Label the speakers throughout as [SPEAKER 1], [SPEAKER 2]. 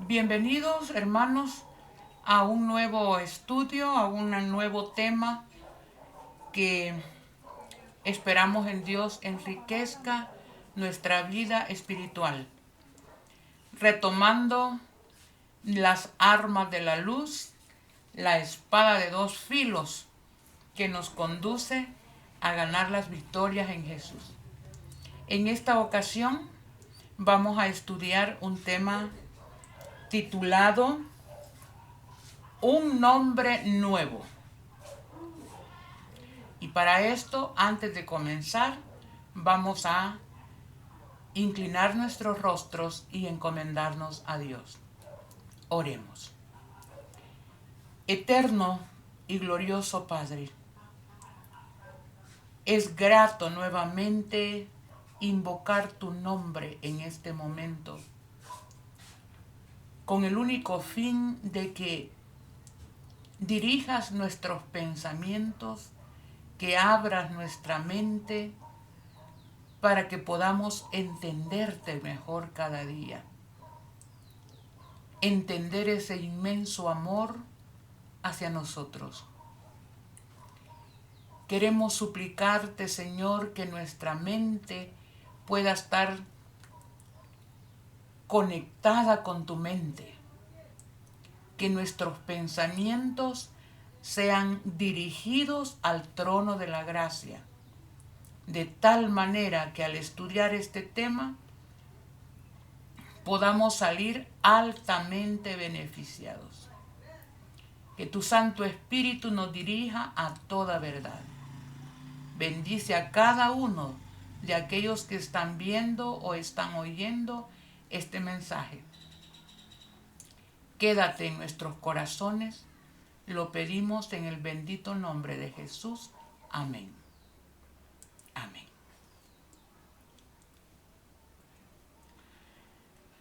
[SPEAKER 1] Bienvenidos, hermanos, a un nuevo estudio, a un nuevo tema que esperamos en Dios enriquezca nuestra vida espiritual, retomando las armas de la luz, la espada de dos filos que nos conduce a ganar las victorias en Jesús. En esta ocasión vamos a estudiar un tema titulado Un nombre nuevo. Y para esto, antes de comenzar, vamos a inclinar nuestros rostros y encomendarnos a Dios. Oremos. Eterno y glorioso Padre, es grato nuevamente invocar tu nombre en este momento, con el único fin de que dirijas nuestros pensamientos, que abras nuestra mente para que podamos entenderte mejor cada día. Entender ese inmenso amor hacia nosotros. Queremos suplicarte, Señor, que nuestra mente pueda estar conectada con tu mente. Que nuestros pensamientos sean dirigidos al trono de la gracia, de tal manera que al estudiar este tema podamos salir altamente beneficiados. Que tu Santo Espíritu nos dirija a toda verdad. Bendice a cada uno de aquellos que están viendo o están oyendo este mensaje. Quédate en nuestros corazones. Lo pedimos en el bendito nombre de Jesús. Amén. Amén.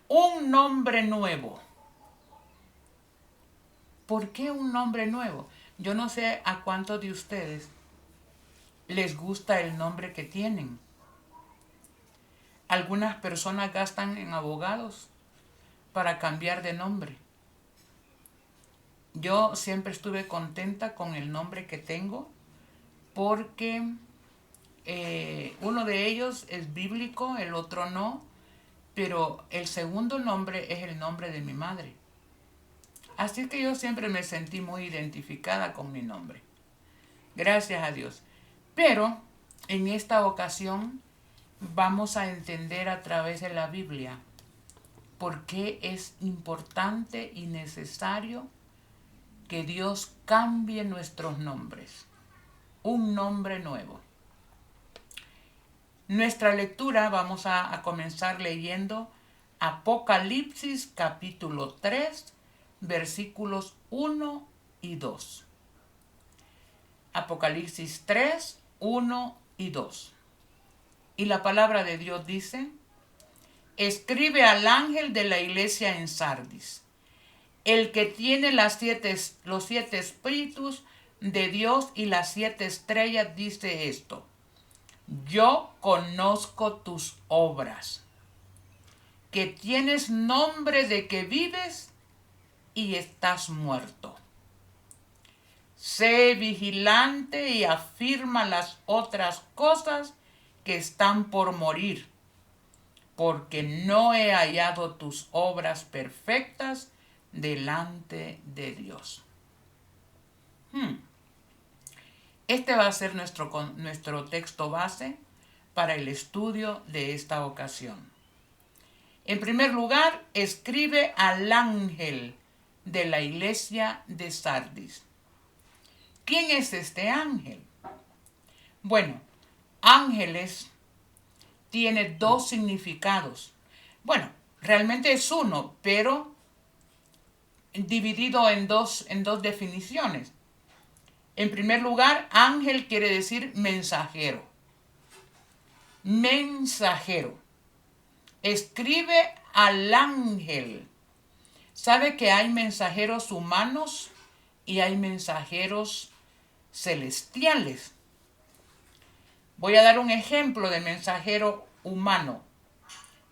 [SPEAKER 1] Un nombre nuevo. ¿Por qué un nombre nuevo? Yo no sé a cuántos de ustedes les gusta el nombre que tienen. Algunas personas gastan en abogados para cambiar de nombre. Yo siempre estuve contenta con el nombre que tengo porque uno de ellos es bíblico, el otro no, pero el segundo nombre es el nombre de mi madre. Así que yo siempre me sentí muy identificada con mi nombre. Gracias a Dios. Pero en esta ocasión vamos a entender a través de la Biblia por qué es importante y necesario que Dios cambie nuestros nombres. Un nombre nuevo. Nuestra lectura vamos a comenzar leyendo Apocalipsis capítulo 3, versículos 1 y 2. Apocalipsis 3, 1 y 2. Y la palabra de Dios dice: escribe al ángel de la iglesia en Sardis, el que tiene los siete espíritus de Dios y las 7 estrellas, dice esto: yo conozco tus obras, que tienes nombre de que vives y estás muerto. Sé vigilante y afirma las otras cosas que están por morir, porque no he hallado tus obras perfectas delante de Dios. Este va a ser nuestro texto base para el estudio de esta ocasión. En primer lugar, escribe al ángel de la iglesia de Sardis. ¿Quién es este ángel? Bueno, ángeles tiene dos significados. Bueno, realmente es uno, pero dividido en dos definiciones. En primer lugar, ángel quiere decir mensajero. Mensajero. Escribe al ángel. ¿Sabe que hay mensajeros humanos y hay mensajeros celestiales? Voy a dar un ejemplo de mensajero humano.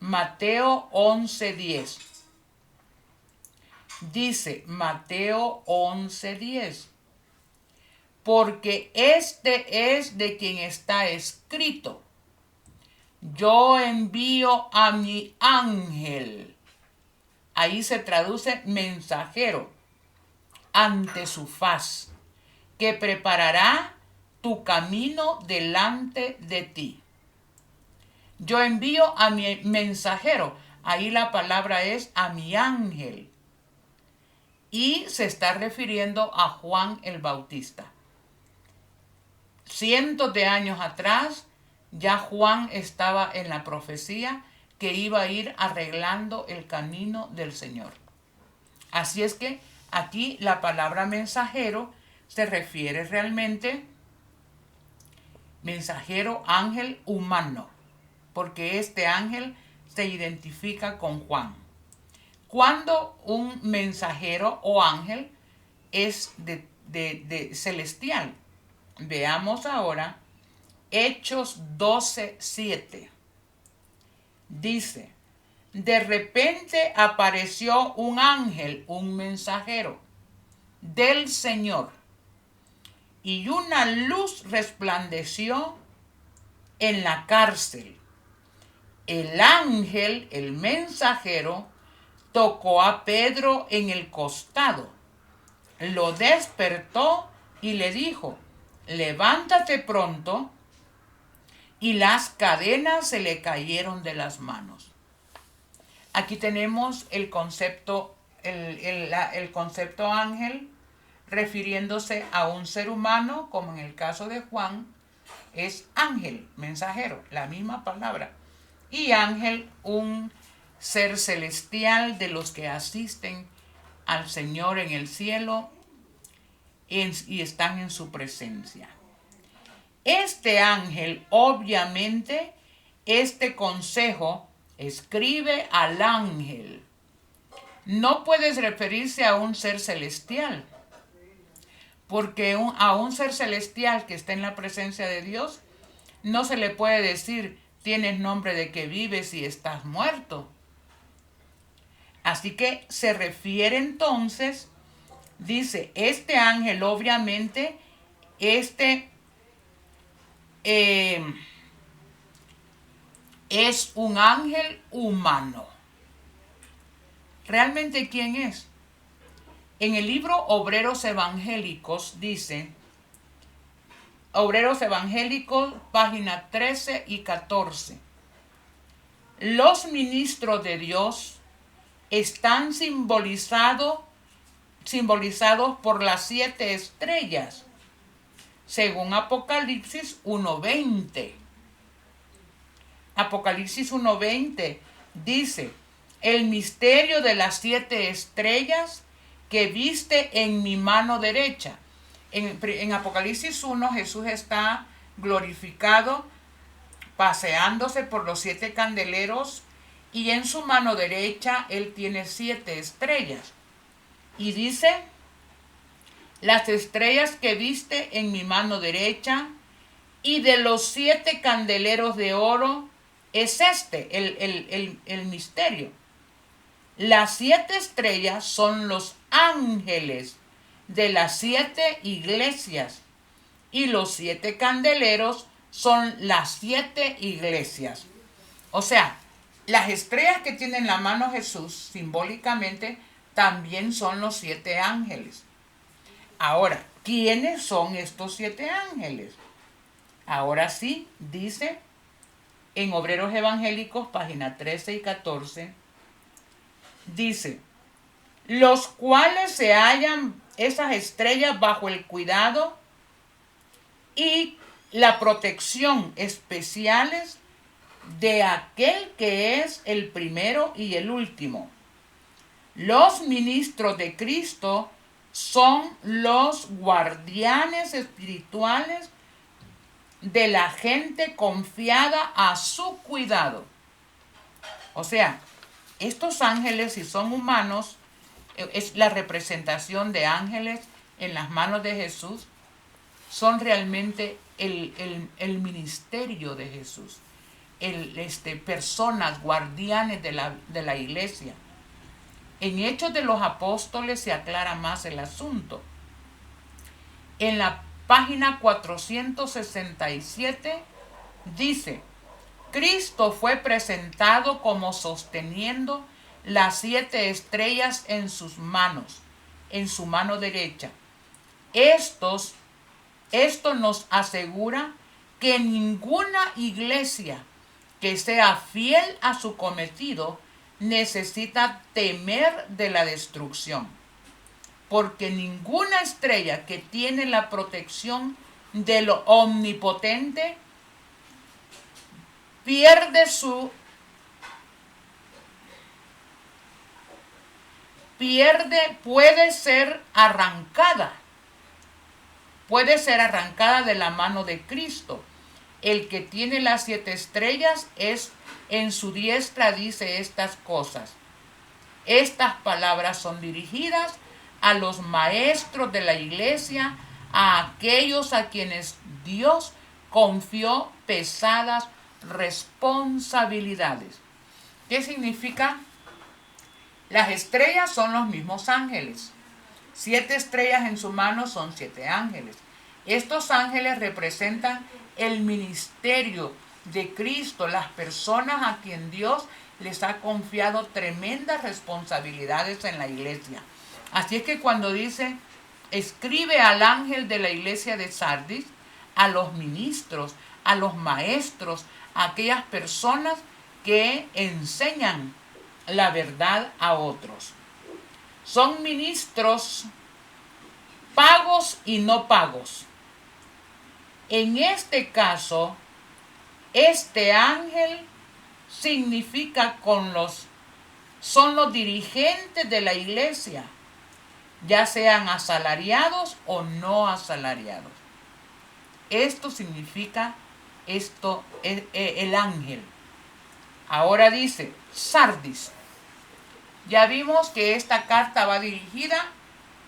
[SPEAKER 1] Mateo 11:10. Dice Mateo 11:10, porque este es de quien está escrito: yo envío a mi ángel. Ahí se traduce mensajero, ante su faz, que preparará tu camino delante de ti. Yo envío a mi mensajero. Ahí la palabra es a mi ángel. Y se está refiriendo a Juan el Bautista. Cientos de años atrás, ya Juan estaba en la profecía que iba a ir arreglando el camino del Señor. Así es que aquí la palabra mensajero se refiere realmente mensajero, ángel humano, porque este ángel se identifica con Juan. Cuando un mensajero o ángel es de celestial. Veamos ahora Hechos 12:7. Dice: de repente apareció un ángel, un mensajero del Señor, y una luz resplandeció en la cárcel. El ángel, el mensajero, tocó a Pedro en el costado, lo despertó y le dijo: levántate pronto. Y las cadenas se le cayeron de las manos. Aquí tenemos el concepto, el concepto ángel, refiriéndose a un ser humano, como en el caso de Juan, es ángel, mensajero, la misma palabra. Y ángel, un ser celestial de los que asisten al Señor en el cielo y están en su presencia. Este ángel, obviamente, este consejo escribe al ángel. No puedes referirse a un ser celestial, porque a un ser celestial que está en la presencia de Dios, no se le puede decir: tienes nombre de que vives y estás muerto. Así que se refiere entonces, dice, este ángel, obviamente, es un ángel humano. ¿Realmente quién es? En el libro Obreros Evangélicos dice, Obreros Evangélicos, página 13 y 14. Los ministros de Dios están simbolizados por las 7 estrellas, según Apocalipsis 1:20. Apocalipsis 1:20 dice: el misterio de las 7 estrellas que viste en mi mano derecha. En Apocalipsis 1 Jesús está glorificado, paseándose por los 7 candeleros, y en su mano derecha él tiene 7 estrellas. Y dice: las estrellas que viste en mi mano derecha, y de los 7 candeleros de oro, es el misterio. Las 7 estrellas son los ángeles de las 7 iglesias, y los 7 candeleros son las 7 iglesias. O sea, las estrellas que tiene en la mano Jesús, simbólicamente, también son los 7 ángeles. Ahora, ¿quiénes son estos 7 ángeles? Ahora sí, dice en Obreros Evangélicos, página 13 y 14, dice: los cuales se hallan esas estrellas bajo el cuidado y la protección especiales de aquel que es el primero y el último. Los ministros de Cristo son los guardianes espirituales de la gente confiada a su cuidado. O sea, estos ángeles, si son humanos, es la representación de ángeles en las manos de Jesús, son realmente el ministerio de Jesús, personas guardianes de la iglesia. En Hechos de los Apóstoles se aclara más el asunto. En la página 467 dice: Cristo fue presentado como sosteniendo las 7 estrellas en sus manos, en su mano derecha. Esto nos asegura que ninguna iglesia que sea fiel a su cometido necesita temer de la destrucción, porque ninguna estrella que tiene la protección del Omnipotente puede ser arrancada de la mano de Cristo. El que tiene las 7 estrellas es en su diestra, dice estas cosas. Estas palabras son dirigidas a los maestros de la iglesia, a aquellos a quienes Dios confió pesadas responsabilidades. ¿Qué significa? Las estrellas son los mismos ángeles. 7 estrellas en su mano son 7 ángeles. Estos ángeles representan el ministerio de Cristo, las personas a quien Dios les ha confiado tremendas responsabilidades en la iglesia. Así es que cuando dice, escribe al ángel de la iglesia de Sardis, a los ministros, a los maestros, a aquellas personas que enseñan la verdad a otros. Son ministros pagos y no pagos. En este caso, este ángel significa son los dirigentes de la iglesia, ya sean asalariados o no asalariados. Esto significa el ángel. Ahora dice Sardis. Ya vimos que esta carta va dirigida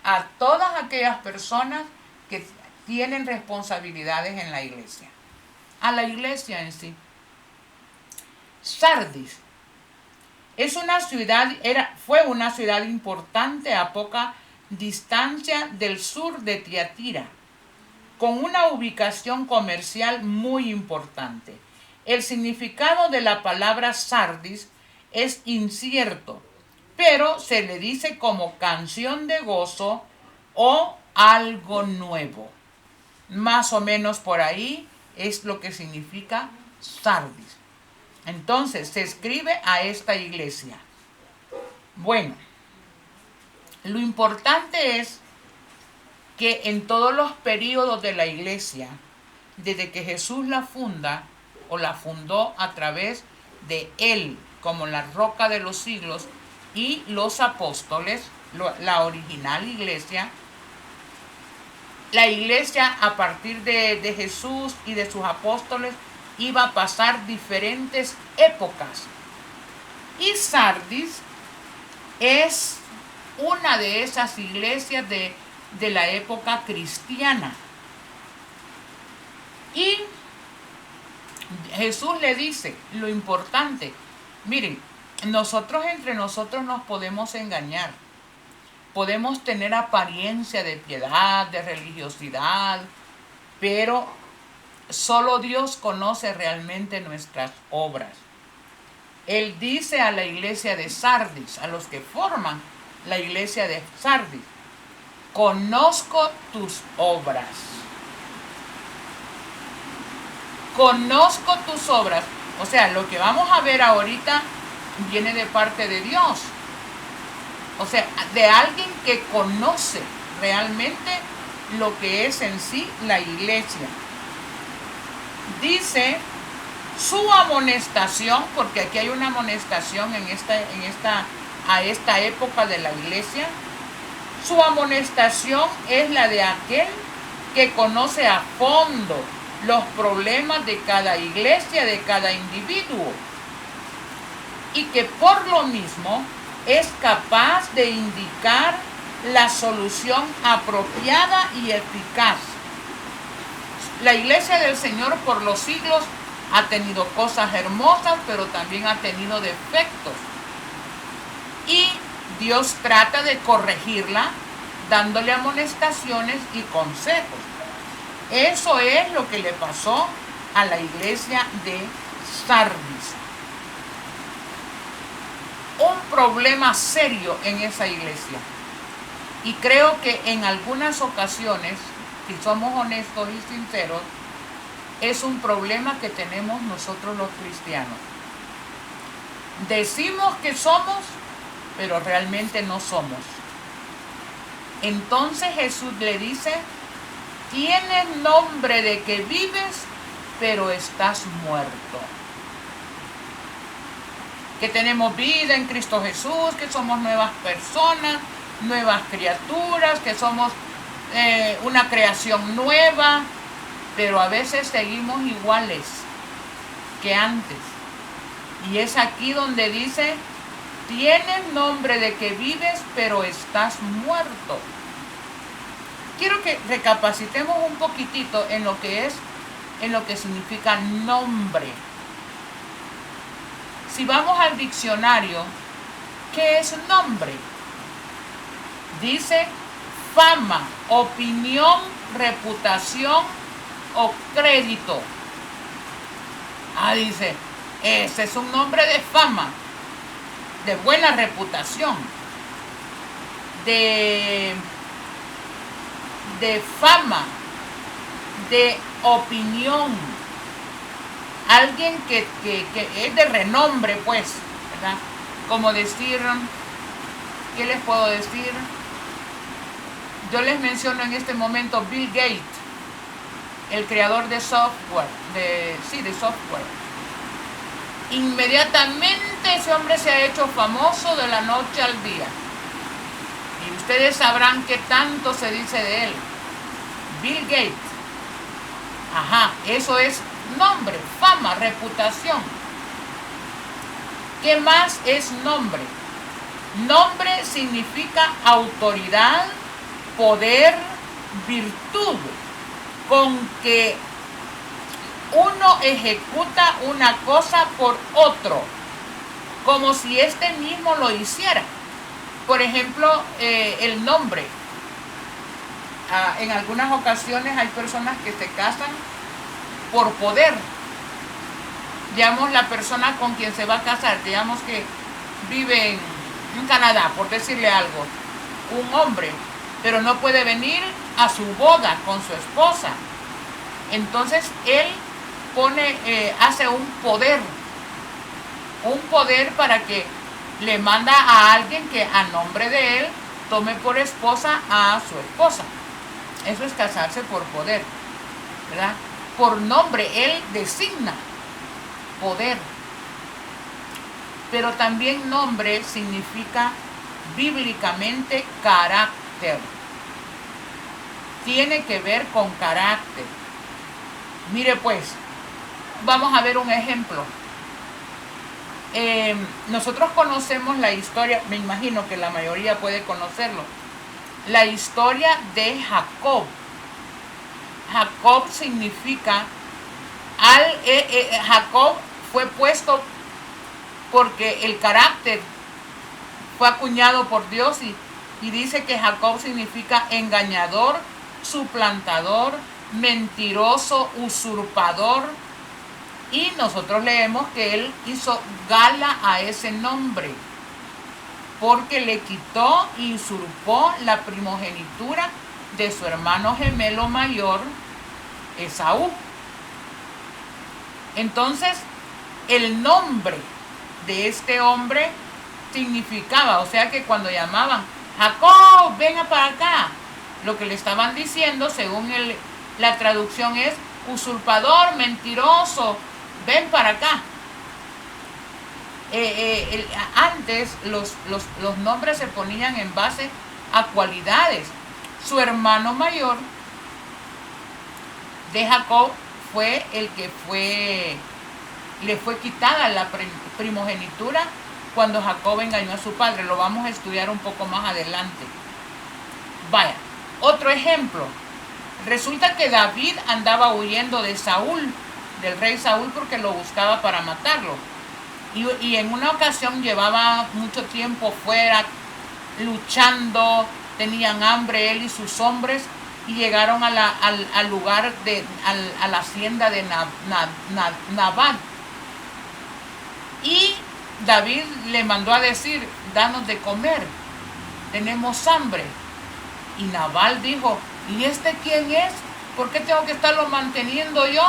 [SPEAKER 1] a todas aquellas personas que tienen responsabilidades en la iglesia, a la iglesia en sí. Sardis fue una ciudad importante a poca distancia del sur de Tiatira, con una ubicación comercial muy importante. El significado de la palabra Sardis es incierto, pero se le dice como canción de gozo o algo nuevo. Más o menos por ahí es lo que significa Sardis. Entonces se escribe a esta iglesia. Bueno, lo importante es que en todos los periodos de la iglesia, desde que Jesús la funda o la fundó a través de él como la roca de los siglos y los apóstoles, la original iglesia, la iglesia a partir de Jesús y de sus apóstoles iba a pasar diferentes épocas. Y Sardis es una de esas iglesias de la época cristiana. Y Jesús le dice lo importante. Miren, nosotros entre nosotros nos podemos engañar. Podemos tener apariencia de piedad, de religiosidad, pero solo Dios conoce realmente nuestras obras. Él dice a la iglesia de Sardis, a los que forman la iglesia de Sardis, conozco tus obras. Conozco tus obras. O sea, lo que vamos a ver ahorita viene de parte de Dios. O sea, de alguien que conoce realmente lo que es en sí la iglesia. Dice su amonestación, porque aquí hay una amonestación a esta época de la iglesia. Su amonestación es la de aquel que conoce a fondo los problemas de cada iglesia, de cada individuo, y que por lo mismo es capaz de indicar la solución apropiada y eficaz. La iglesia del Señor por los siglos ha tenido cosas hermosas, pero también ha tenido defectos. Y Dios trata de corregirla dándole amonestaciones y consejos. Eso es lo que le pasó a la iglesia de Sardis. Un problema serio en esa iglesia. Y creo que en algunas ocasiones, si somos honestos y sinceros, es un problema que tenemos nosotros los cristianos. Decimos que somos, pero realmente no somos. Entonces Jesús le dice, tienes nombre de que vives, pero estás muerto. Que tenemos vida en Cristo Jesús, que somos nuevas personas, nuevas criaturas, que somos una creación nueva, pero a veces seguimos iguales que antes. Y es aquí donde dice, tienes nombre de que vives, pero estás muerto. Quiero que recapacitemos un poquitito en lo que significa nombre. Si vamos al diccionario, ¿qué es nombre? Dice fama, opinión, reputación o crédito. Dice, ese es un nombre de fama, de buena reputación, de fama, de opinión. Alguien que es de renombre, pues, ¿verdad? Como decir, ¿qué les puedo decir? Yo les menciono en este momento Bill Gates, el creador de software, de software. Inmediatamente ese hombre se ha hecho famoso de la noche al día. Y ustedes sabrán qué tanto se dice de él. Bill Gates. Eso es nombre, fama, reputación. ¿Qué más es nombre? Nombre significa autoridad, poder, virtud, con que uno ejecuta una cosa por otro, como si este mismo lo hiciera. Por ejemplo, el nombre. En algunas ocasiones hay personas que se casan por poder. Digamos, la persona con quien se va a casar, digamos que vive en Canadá, por decirle algo, un hombre, pero no puede venir a su boda con su esposa. Entonces él hace un poder para que le manda a alguien que a nombre de él tome por esposa a su esposa. Eso es casarse por poder, ¿verdad? Por nombre, él designa poder. Pero también nombre significa bíblicamente carácter. Tiene que ver con carácter. Mire pues, vamos a ver un ejemplo. Nosotros conocemos la historia, me imagino que la mayoría puede conocerlo, la historia de Jacob. Jacob significa, Jacob fue puesto porque el carácter fue acuñado por Dios y dice que Jacob significa engañador, suplantador, mentiroso, usurpador. Y nosotros leemos que él hizo gala a ese nombre porque le quitó y usurpó la primogenitura de su hermano gemelo mayor, Esaú. Entonces, el nombre de este hombre significaba, o sea que cuando llamaban, Jacob, venga para acá, lo que le estaban diciendo, según la traducción, es usurpador, mentiroso, ven para acá. Antes los nombres se ponían en base a cualidades. Su hermano mayor de Jacob fue el que le fue quitada la primogenitura cuando Jacob engañó a su padre. Lo vamos a estudiar un poco más adelante. Vaya, otro ejemplo. Resulta que David andaba huyendo de Saúl, del rey Saúl, porque lo buscaba para matarlo. Y en una ocasión llevaba mucho tiempo fuera, luchando, tenían hambre él y sus hombres, y llegaron al lugar, a la hacienda de Nabal. Y David le mandó a decir, danos de comer, tenemos hambre. Y Nabal dijo, ¿y este quién es? ¿Por qué tengo que estarlo manteniendo yo?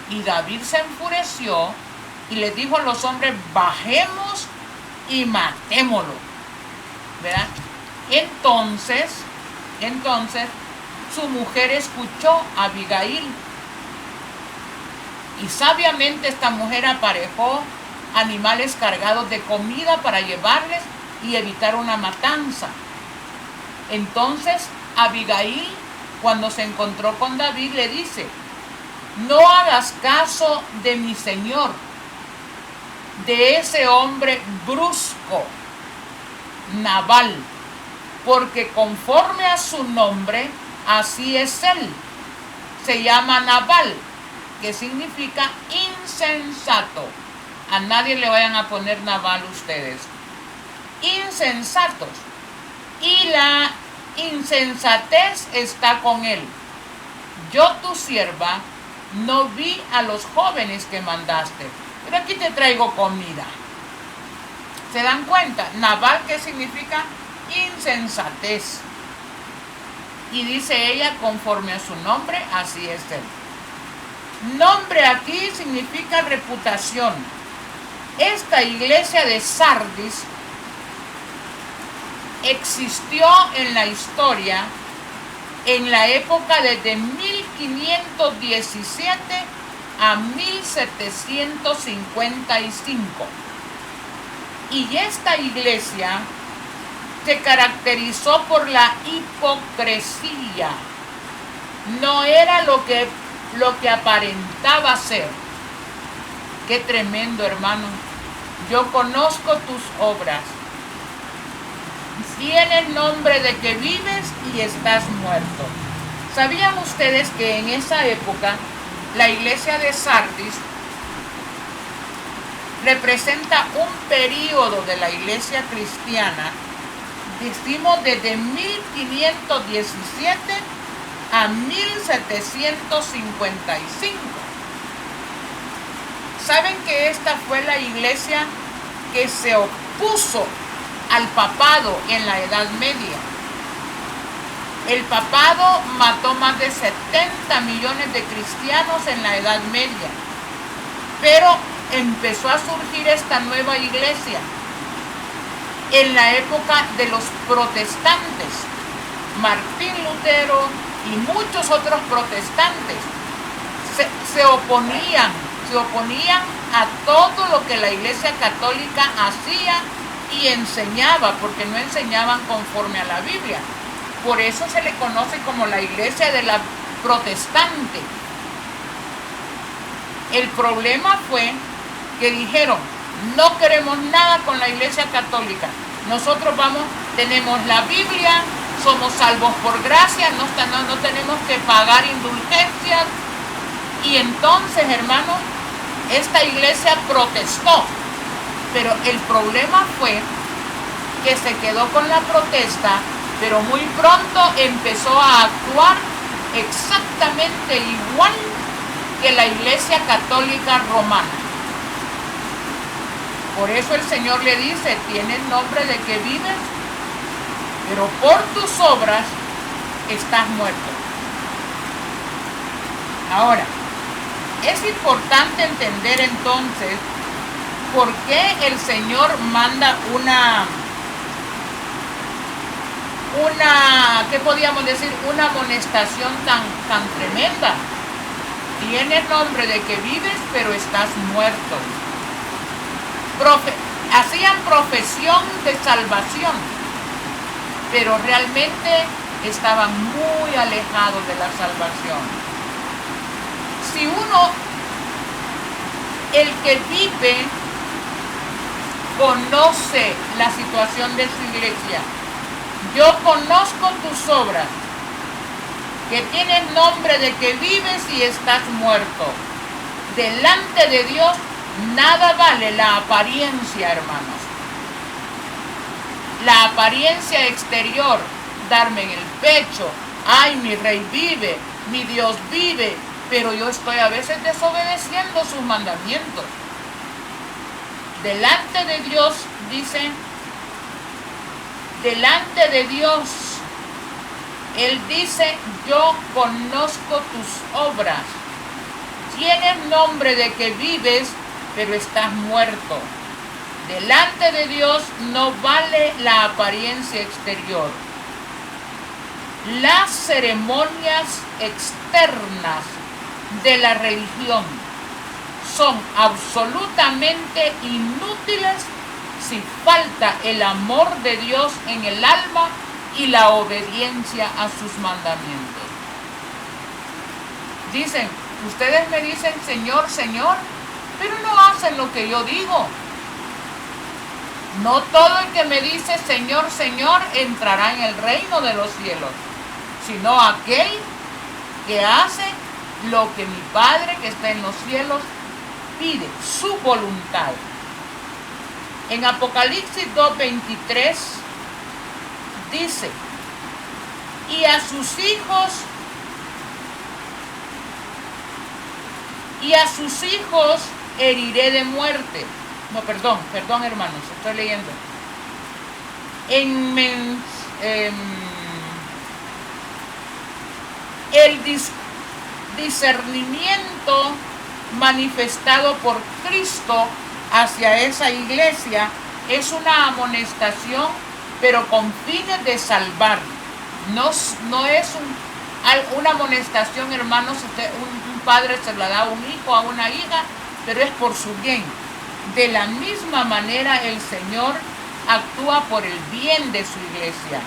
[SPEAKER 1] Y David se enfureció y le dijo a los hombres, bajemos y matémoslo, ¿verdad? Entonces, su mujer escuchó a Abigail. Y sabiamente esta mujer aparejó animales cargados de comida para llevarles y evitar una matanza. Entonces Abigail, cuando se encontró con David, le dice, no hagas caso de mi señor, de ese hombre brusco, Nabal, porque conforme a su nombre, así es él. Se llama Nabal, que significa insensato. A nadie le vayan a poner Nabal ustedes. Insensatos. Y la insensatez está con él. Yo, tu sierva, no vi a los jóvenes que mandaste, pero aquí te traigo comida. ¿Se dan cuenta? Nabal, ¿qué significa? Insensatez. Y dice ella, conforme a su nombre, así es él. Nombre aquí significa reputación. Esta iglesia de Sardis existió en la historia en la época desde 1517 a 1755. Y esta iglesia se caracterizó por la hipocresía. No era lo que aparentaba ser. Qué tremendo, hermano. Yo conozco tus obras. Tienes nombre de que vives y estás muerto. ¿Sabían ustedes que en esa época la iglesia de Sardis representa un periodo de la iglesia cristiana, decimos desde 1517 a 1755? ¿Saben que esta fue la iglesia que se opuso al papado en la Edad Media? El papado mató más de 70 millones de cristianos en la Edad Media, pero empezó a surgir esta nueva iglesia en la época de los protestantes. Martín Lutero y muchos otros protestantes se oponían a todo lo que la iglesia católica hacía y enseñaba, porque no enseñaban conforme a la Biblia. Por eso se le conoce como la iglesia de la protestante. El problema fue que dijeron, no queremos nada con la iglesia católica. Nosotros tenemos la Biblia, somos salvos por gracia, no tenemos que pagar indulgencias. Y entonces, hermanos, esta iglesia protestó. Pero el problema fue que se quedó con la protesta, pero muy pronto empezó a actuar exactamente igual que la iglesia católica romana. Por eso el Señor le dice, tienes nombre de que vives, pero por tus obras estás muerto. Ahora, es importante entender entonces por qué el Señor manda ¿qué podíamos decir? Una amonestación tan tremenda. Tienes nombre de que vives, pero estás muerto. Hacían profesión de salvación, pero realmente estaban muy alejados de la salvación. Si el que vive, conoce la situación de su iglesia, yo conozco tus obras, que tienes nombre de que vives y estás muerto. Delante de Dios nada vale la apariencia, hermanos. la apariencia exterior, darme en el pecho, ay, mi rey vive, mi Dios vive, pero yo estoy a veces desobedeciendo sus mandamientos. Delante de Dios, dice, delante de Dios, Él dice, yo conozco tus obras. Tienes nombre de que vives, pero estás muerto. Delante de Dios no vale la apariencia exterior. Las ceremonias externas de la religión son absolutamente inútiles si falta el amor de Dios en el alma y la obediencia a sus mandamientos. Dicen, ustedes me dicen Señor, Señor, pero no hacen lo que yo digo. No todo el que me dice Señor, Señor entrará en el reino de los cielos, sino aquel que hace lo que mi Padre que está en los cielos pide, su voluntad. En Apocalipsis 2:23 dice, y a sus hijos heriré de muerte. No, perdón hermanos, estoy leyendo. El discernimiento manifestado por Cristo hacia esa iglesia es una amonestación, pero con fines de salvar. No es una amonestación, hermanos. Un padre se la da a un hijo, a una hija, pero es por su bien. De la misma manera el Señor actúa por el bien de su iglesia.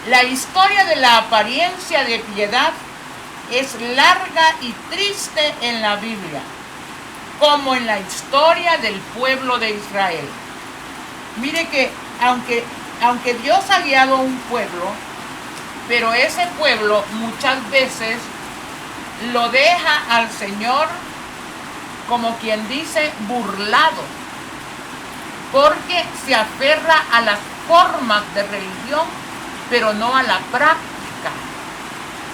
[SPEAKER 1] La historia de la apariencia de piedad es larga y triste en la Biblia, como en la historia del pueblo de Israel. Mire que aunque Dios ha guiado a un pueblo, pero ese pueblo muchas veces lo deja al Señor, como quien dice, burlado, porque se aferra a las formas de religión, pero no a la práctica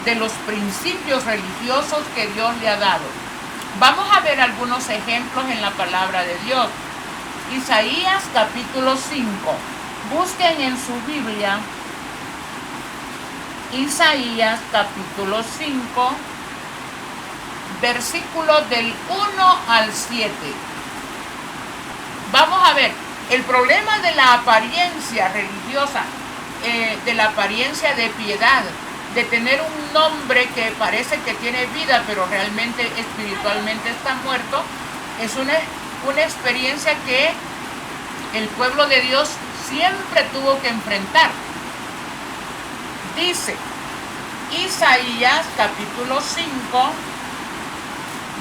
[SPEAKER 1] de los principios religiosos que Dios le ha dado. Vamos a ver algunos ejemplos en la palabra de Dios. Isaías capítulo 5. Busquen en su Biblia Isaías capítulo 5, versículos del 1 al 7. Vamos a ver, el problema de la apariencia religiosa, de la apariencia de piedad, de tener un nombre que parece que tiene vida, pero realmente espiritualmente está muerto, es una experiencia que el pueblo de Dios siempre tuvo que enfrentar. Dice Isaías capítulo 5,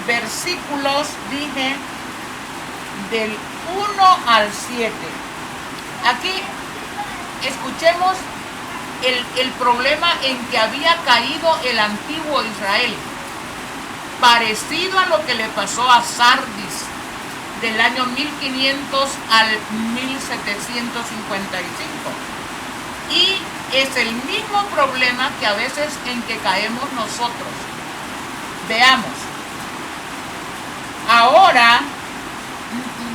[SPEAKER 1] versículos, dije, del 1 al 7. Aquí escuchemos el problema en que había caído el antiguo Israel, parecido a lo que le pasó a Sardis del año 1500 al 1755. Y es el mismo problema que a veces en que caemos nosotros. Veamos. Ahora,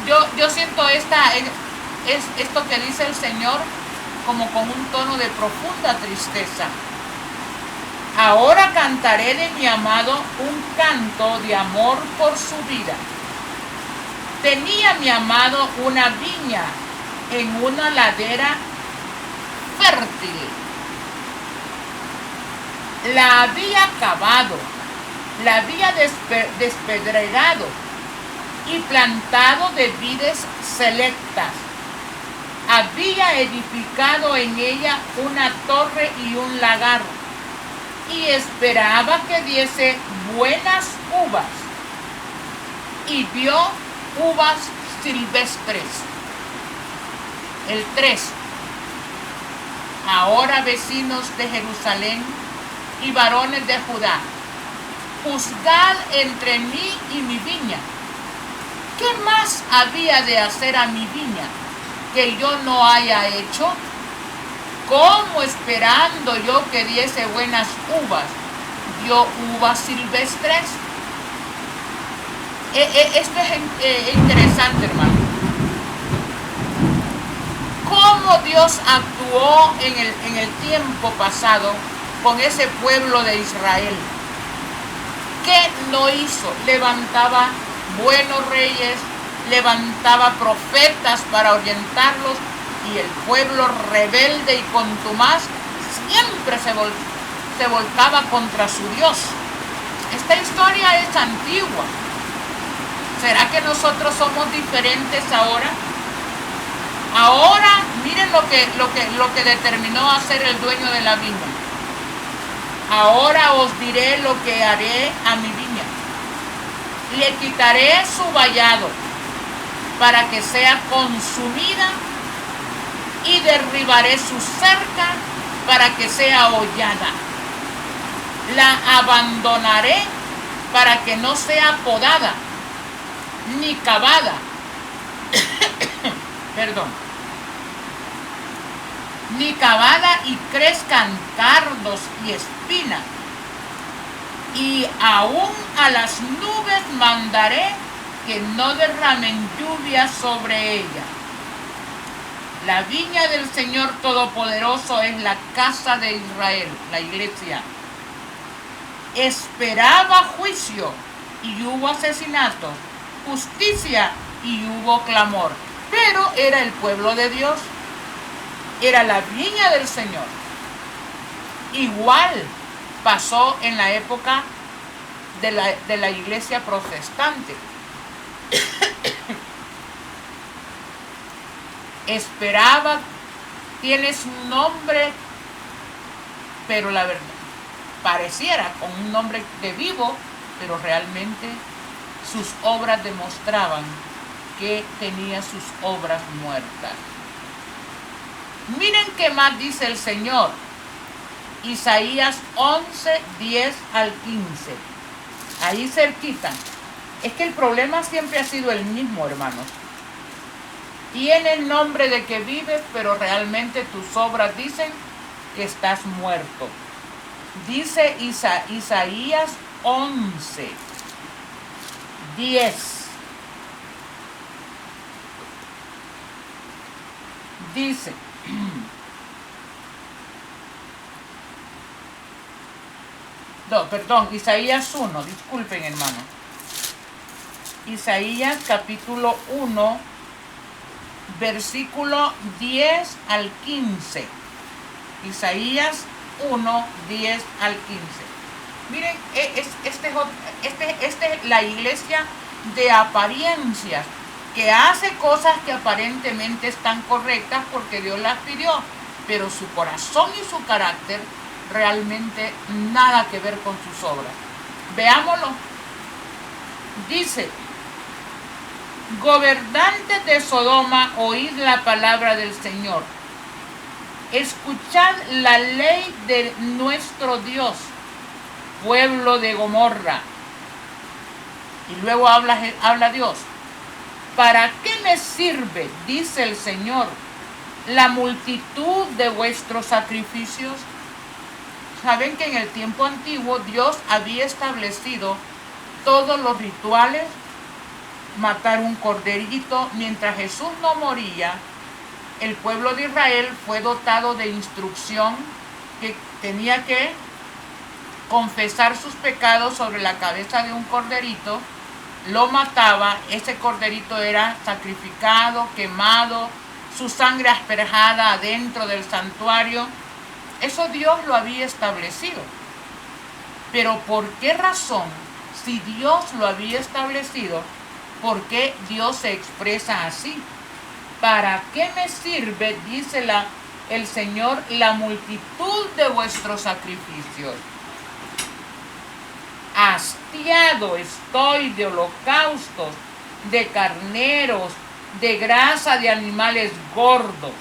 [SPEAKER 1] yo siento esto que dice el Señor como con un tono de profunda tristeza. Ahora cantaré de mi amado un canto de amor por su vida. Tenía mi amado una viña en una ladera fértil. La había cavado, la había despedregado y plantado de vides selectas. Había edificado en ella una torre y un lagar, y esperaba que diese buenas uvas, y vio uvas silvestres. El 3. Ahora, vecinos de Jerusalén y varones de Judá, juzgad entre mí y mi viña. ¿Qué más había de hacer a mi viña? que yo no haya hecho? ¿Cómo esperando yo que diese buenas uvas, dio uvas silvestres? Esto es interesante, hermano. ¿Cómo Dios actuó en el tiempo pasado con ese pueblo de Israel? ¿Qué no hizo? Levantaba buenos reyes, levantaba profetas para orientarlos, y el pueblo rebelde y contumaz siempre se volcaba contra su Dios. Esta historia es antigua. ¿Será que nosotros somos diferentes ahora? Ahora, miren lo que determinó hacer el dueño de la viña. Ahora os diré lo que haré a mi viña. Le quitaré su vallado para que sea consumida, y derribaré su cerca para que sea hollada. La abandonaré para que no sea podada ni cavada. Perdón. Ni cavada y crezcan cardos y espinas. Y aún a las nubes mandaré que no derramen lluvia sobre ella. La viña del Señor Todopoderoso es la casa de Israel, la iglesia. Esperaba juicio y hubo asesinato, justicia y hubo clamor. Pero era el pueblo de Dios, era la viña del Señor. Igual pasó en la época de la iglesia protestante. Esperaba, tiene su nombre, pero la verdad, pareciera con un nombre de vivo, pero realmente sus obras demostraban que tenía sus obras muertas. Miren qué más dice el Señor. Isaías 11, 10 al 15. Ahí cerquita. Es que el problema siempre ha sido el mismo, hermanos. Tiene el nombre de que vives, pero realmente tus obras dicen que estás muerto. Dice Isaías 11, 10. Dice, no, perdón, Isaías 1, disculpen, hermano. Isaías capítulo 1, versículo 10 al 15. Isaías 1, 10 al 15. Miren, esta es la iglesia de apariencias, que hace cosas que aparentemente están correctas porque Dios las pidió, pero su corazón y su carácter realmente nada que ver con sus obras. Veámoslo. Dice, gobernantes de Sodoma, oíd la palabra del Señor. Escuchad la ley de nuestro Dios, pueblo de Gomorra. Y luego habla Dios. ¿Para qué me sirve, dice el Señor, la multitud de vuestros sacrificios? Saben que en el tiempo antiguo Dios había establecido todos los rituales, matar un corderito. Mientras Jesús no moría, el pueblo de Israel fue dotado de instrucción que tenía que confesar sus pecados sobre la cabeza de un corderito. Lo mataba, ese corderito era sacrificado, quemado, su sangre asperjada adentro del santuario. Eso Dios lo había establecido. Pero ¿por qué razón, si Dios lo había establecido, por qué Dios se expresa así? ¿Para qué me sirve, dice el Señor, la multitud de vuestros sacrificios? Hastiado estoy de holocaustos, de carneros, de grasa de animales gordos.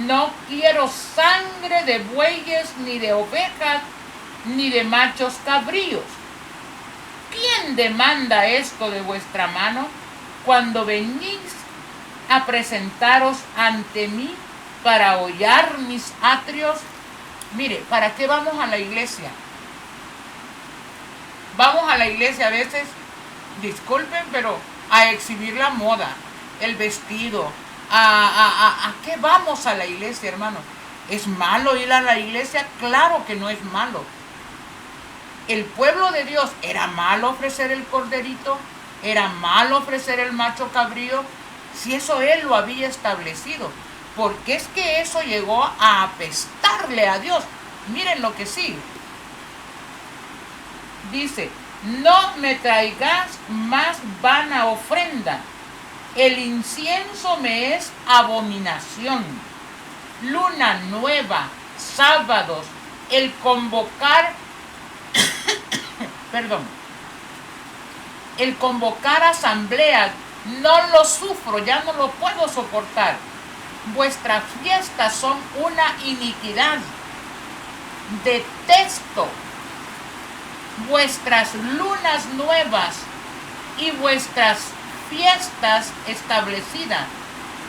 [SPEAKER 1] No quiero sangre de bueyes, ni de ovejas, ni de machos cabríos. ¿Quién demanda esto de vuestra mano cuando venís a presentaros ante mí para hollar mis atrios. Mire, ¿para qué vamos a la iglesia? Vamos a la iglesia a veces, disculpen, pero a exhibir la moda, el vestido. ¿A qué vamos a la iglesia, hermano? ¿Es malo ir a la iglesia? Claro que no es malo. El pueblo de Dios, ¿era malo ofrecer el corderito? ¿Era malo ofrecer el macho cabrío? Si eso Él lo había establecido. Porque es que eso llegó a apestarle a Dios. Miren lo que sigue. Dice, no me traigas más vana ofrenda. El incienso me es abominación. Luna nueva, sábados, el convocar, el convocar asamblea, no lo sufro, ya no lo puedo soportar. Vuestras fiestas son una iniquidad. Detesto vuestras lunas nuevas y vuestras fiestas establecidas.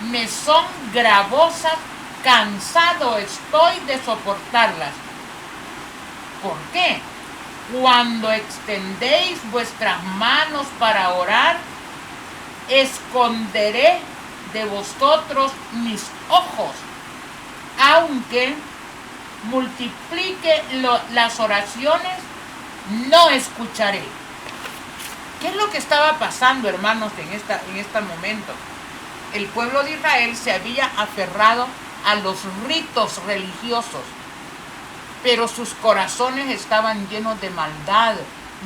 [SPEAKER 1] Me son gravosas, cansado estoy de soportarlas. ¿Por qué? Cuando extendéis vuestras manos para orar, esconderé de vosotros mis ojos, aunque multiplique las oraciones, no escucharé. ¿Qué es lo que estaba pasando, hermanos, en este momento? El pueblo de Israel se había aferrado a los ritos religiosos, pero sus corazones estaban llenos de maldad,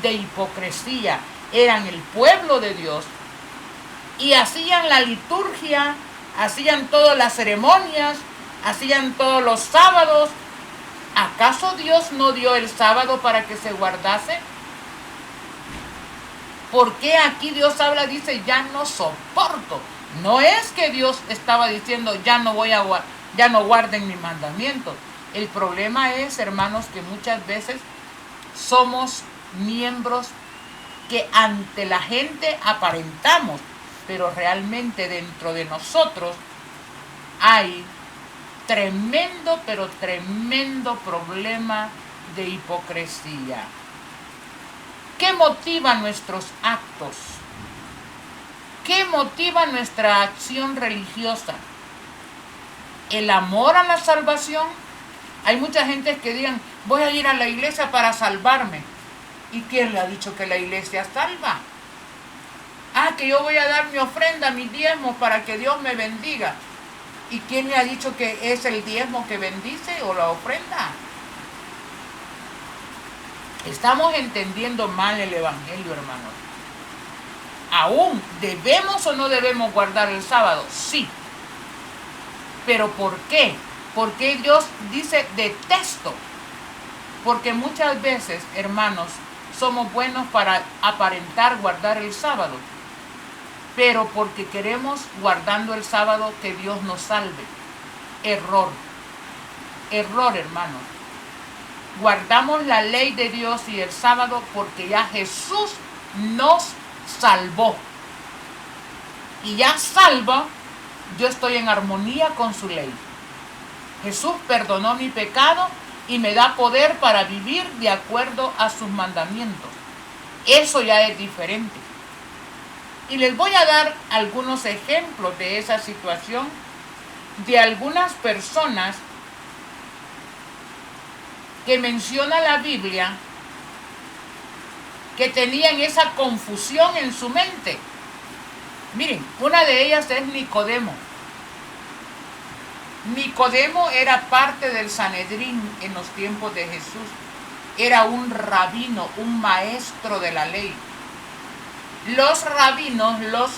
[SPEAKER 1] de hipocresía. Eran el pueblo de Dios y hacían la liturgia, hacían todas las ceremonias, hacían todos los sábados. ¿Acaso Dios no dio el sábado para que se guardase? ¿Por qué aquí Dios habla, dice, ya no soporto? No es que Dios estaba diciendo, ya no guarden mis mandamientos. El problema es, hermanos, que muchas veces somos miembros que ante la gente aparentamos, pero realmente dentro de nosotros hay tremendo, pero tremendo problema de hipocresía. ¿Qué motiva nuestros actos? ¿Qué motiva nuestra acción religiosa? ¿El amor a la salvación? Hay mucha gente que digan, voy a ir a la iglesia para salvarme. ¿Y quién le ha dicho que la iglesia salva? Que yo voy a dar mi ofrenda, mi diezmo para que Dios me bendiga. ¿Y quién le ha dicho que es el diezmo que bendice o la ofrenda? Estamos entendiendo mal el evangelio, hermanos. ¿Aún debemos o no debemos guardar el sábado? Sí. ¿Pero por qué? ¿Por qué Dios dice detesto? Porque muchas veces, hermanos, somos buenos para aparentar guardar el sábado, pero porque queremos, guardando el sábado, que Dios nos salve. Error. Error, hermanos. Guardamos la ley de Dios y el sábado porque ya Jesús nos salvó. Y ya salvo, yo estoy en armonía con su ley. Jesús perdonó mi pecado y me da poder para vivir de acuerdo a sus mandamientos. Eso ya es diferente. Y les voy a dar algunos ejemplos de esa situación de algunas personas que menciona la Biblia que tenían esa confusión en su mente. Miren, una de ellas es Nicodemo. Nicodemo era parte del Sanedrín en los tiempos de Jesús. Era un rabino, un maestro de la ley. Los rabinos, los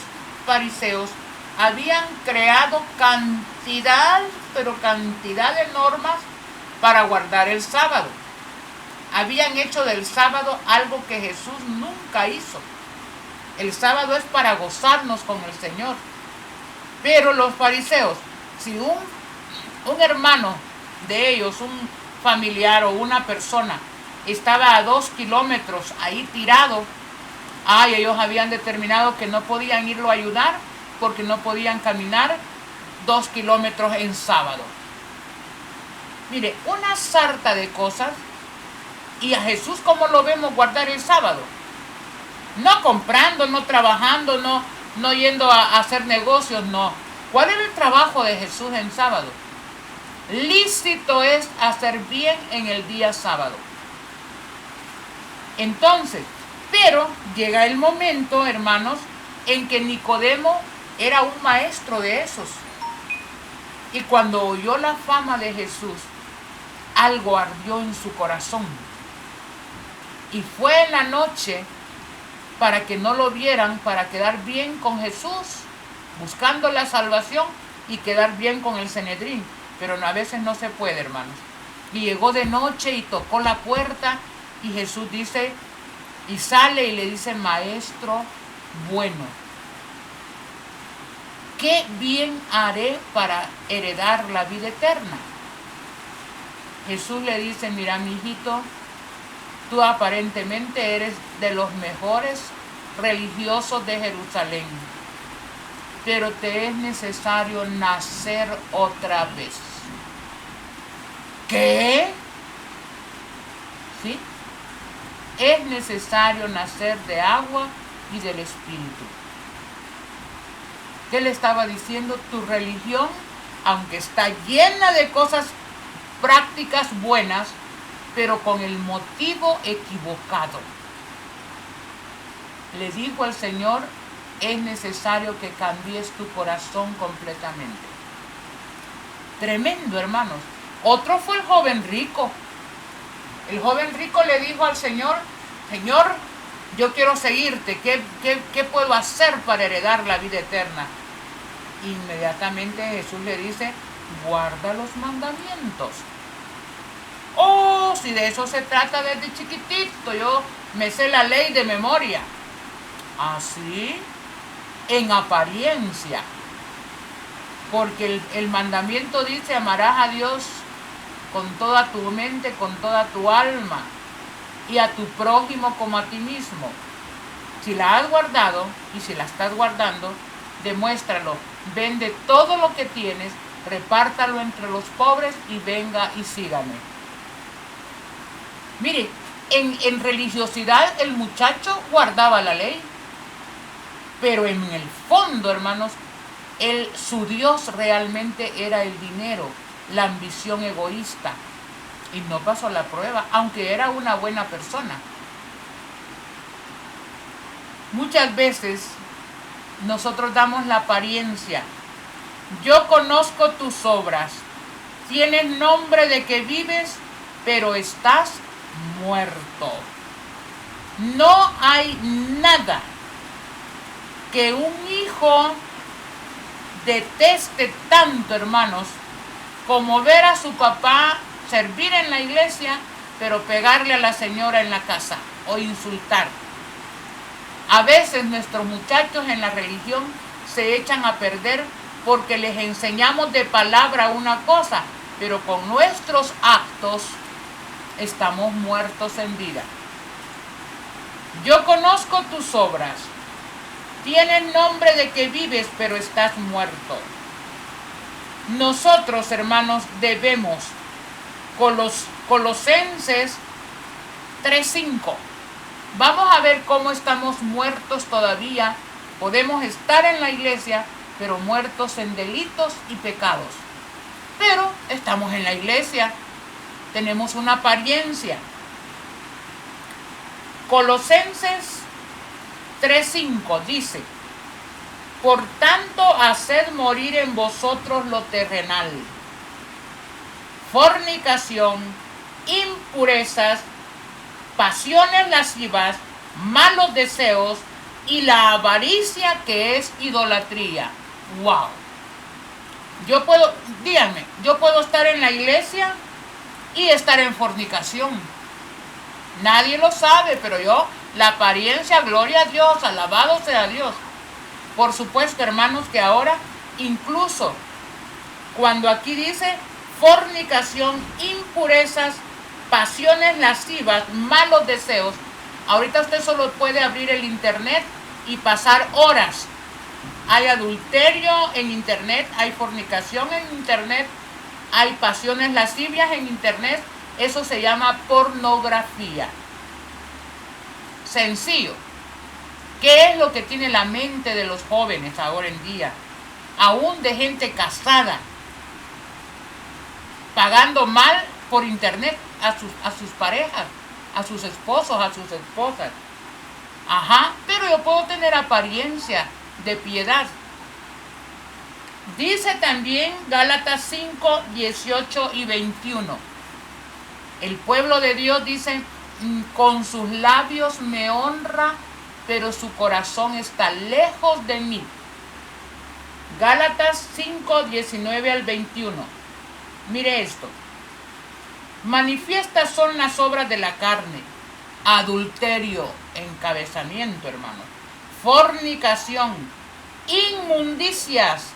[SPEAKER 1] fariseos, habían creado cantidad, pero cantidad de normas para guardar el sábado. Habían hecho del sábado algo que Jesús nunca hizo. El sábado es para gozarnos con el Señor. Pero los fariseos, si un hermano de ellos, un familiar o una persona, estaba a 2 kilómetros ahí tirado, ellos habían determinado que no podían irlo a ayudar porque no podían caminar 2 kilómetros en sábado. Mire, una sarta de cosas. Y a Jesús, ¿cómo lo vemos guardar el sábado? No comprando, no trabajando, no yendo a hacer negocios, no. ¿Cuál era el trabajo de Jesús en sábado? Lícito es hacer bien en el día sábado. Entonces, pero llega el momento, hermanos, en que Nicodemo era un maestro de esos. Y cuando oyó la fama de Jesús, algo ardió en su corazón. Y fue en la noche para que no lo vieran, para quedar bien con Jesús, buscando la salvación y quedar bien con el Sanedrín. Pero a veces no se puede, hermanos. Y llegó de noche y tocó la puerta y Jesús dice, y sale y le dice, maestro bueno, ¿qué bien haré para heredar la vida eterna? Jesús le dice, mira, mi hijito, tú aparentemente eres de los mejores religiosos de Jerusalén, pero te es necesario nacer otra vez. ¿Qué? ¿Sí? Es necesario nacer de agua y del Espíritu. ¿Qué le estaba diciendo? Tu religión, aunque está llena de cosas prácticas buenas, pero con el motivo equivocado. Le dijo al Señor, es necesario que cambies tu corazón completamente. Tremendo, hermanos. Otro fue el joven rico. El joven rico le dijo al Señor, Señor, yo quiero seguirte. ¿Qué puedo hacer para heredar la vida eterna? Inmediatamente Jesús le dice, guarda los mandamientos. Oh, si de eso se trata desde chiquitito, yo me sé la ley de memoria. Así, en apariencia. Porque el mandamiento dice, amarás a Dios con toda tu mente, con toda tu alma, y a tu prójimo como a ti mismo. Si la has guardado, y si la estás guardando, demuéstralo. Vende todo lo que tienes, repártalo entre los pobres y venga y sígame. Mire, en religiosidad el muchacho guardaba la ley, pero en el fondo, hermanos, su Dios realmente era el dinero, la ambición egoísta, y no pasó la prueba, aunque era una buena persona. Muchas veces nosotros damos la apariencia. Yo conozco tus obras, tienes nombre de que vives, pero estás muerto. No hay nada que un hijo deteste tanto, hermanos, como ver a su papá servir en la iglesia, pero pegarle a la señora en la casa o insultar. A veces nuestros muchachos en la religión se echan a perder porque les enseñamos de palabra una cosa, pero con nuestros actos estamos muertos en vida. Yo conozco tus obras. Tienes nombre de que vives, pero estás muerto. Nosotros, hermanos, debemos, Colosenses 3:5. Vamos a ver cómo estamos muertos todavía. Podemos estar en la iglesia, pero muertos en delitos y pecados. Pero estamos en la iglesia. Tenemos una apariencia. Colosenses 3:5 dice, por tanto, haced morir en vosotros lo terrenal, fornicación, impurezas, pasiones lascivas, malos deseos y la avaricia, que es idolatría. ¡Wow! Yo puedo estar en la iglesia y estar en fornicación. Nadie lo sabe, pero yo, la apariencia, gloria a Dios, alabado sea Dios. Por supuesto, hermanos, que ahora, incluso cuando aquí dice fornicación, impurezas, pasiones lascivas, malos deseos, ahorita usted solo puede abrir el internet y pasar horas Hay adulterio en internet, hay fornicación en internet, hay pasiones lascivias en internet. Eso se llama pornografía. Sencillo. ¿Qué es lo que tiene la mente de los jóvenes ahora en día? Aún de gente casada, pagando mal por internet a sus parejas, a sus esposos, a sus esposas. Ajá, pero yo puedo tener apariencia de piedad. Dice también Gálatas 5, 18 y 21. El pueblo de Dios dice, con sus labios me honra, pero su corazón está lejos de mí. Gálatas 5, 19 al 21. Mire esto. Manifiestas son las obras de la carne: adulterio, encabezamiento, hermano, fornicación, inmundicias,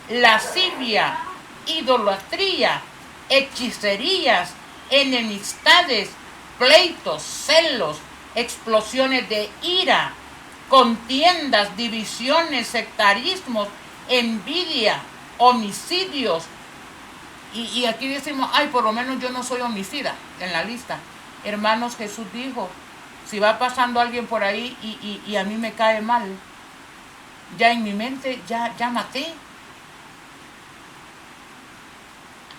[SPEAKER 1] lascivia, idolatría, hechicerías, enemistades, pleitos, celos, explosiones de ira, contiendas, divisiones, sectarismos, envidia, homicidios. Y aquí decimos, ay, por lo menos yo no soy homicida en la lista. Hermanos, Jesús dijo, si va pasando alguien por ahí y a mí me cae mal, ya en mi mente ya maté.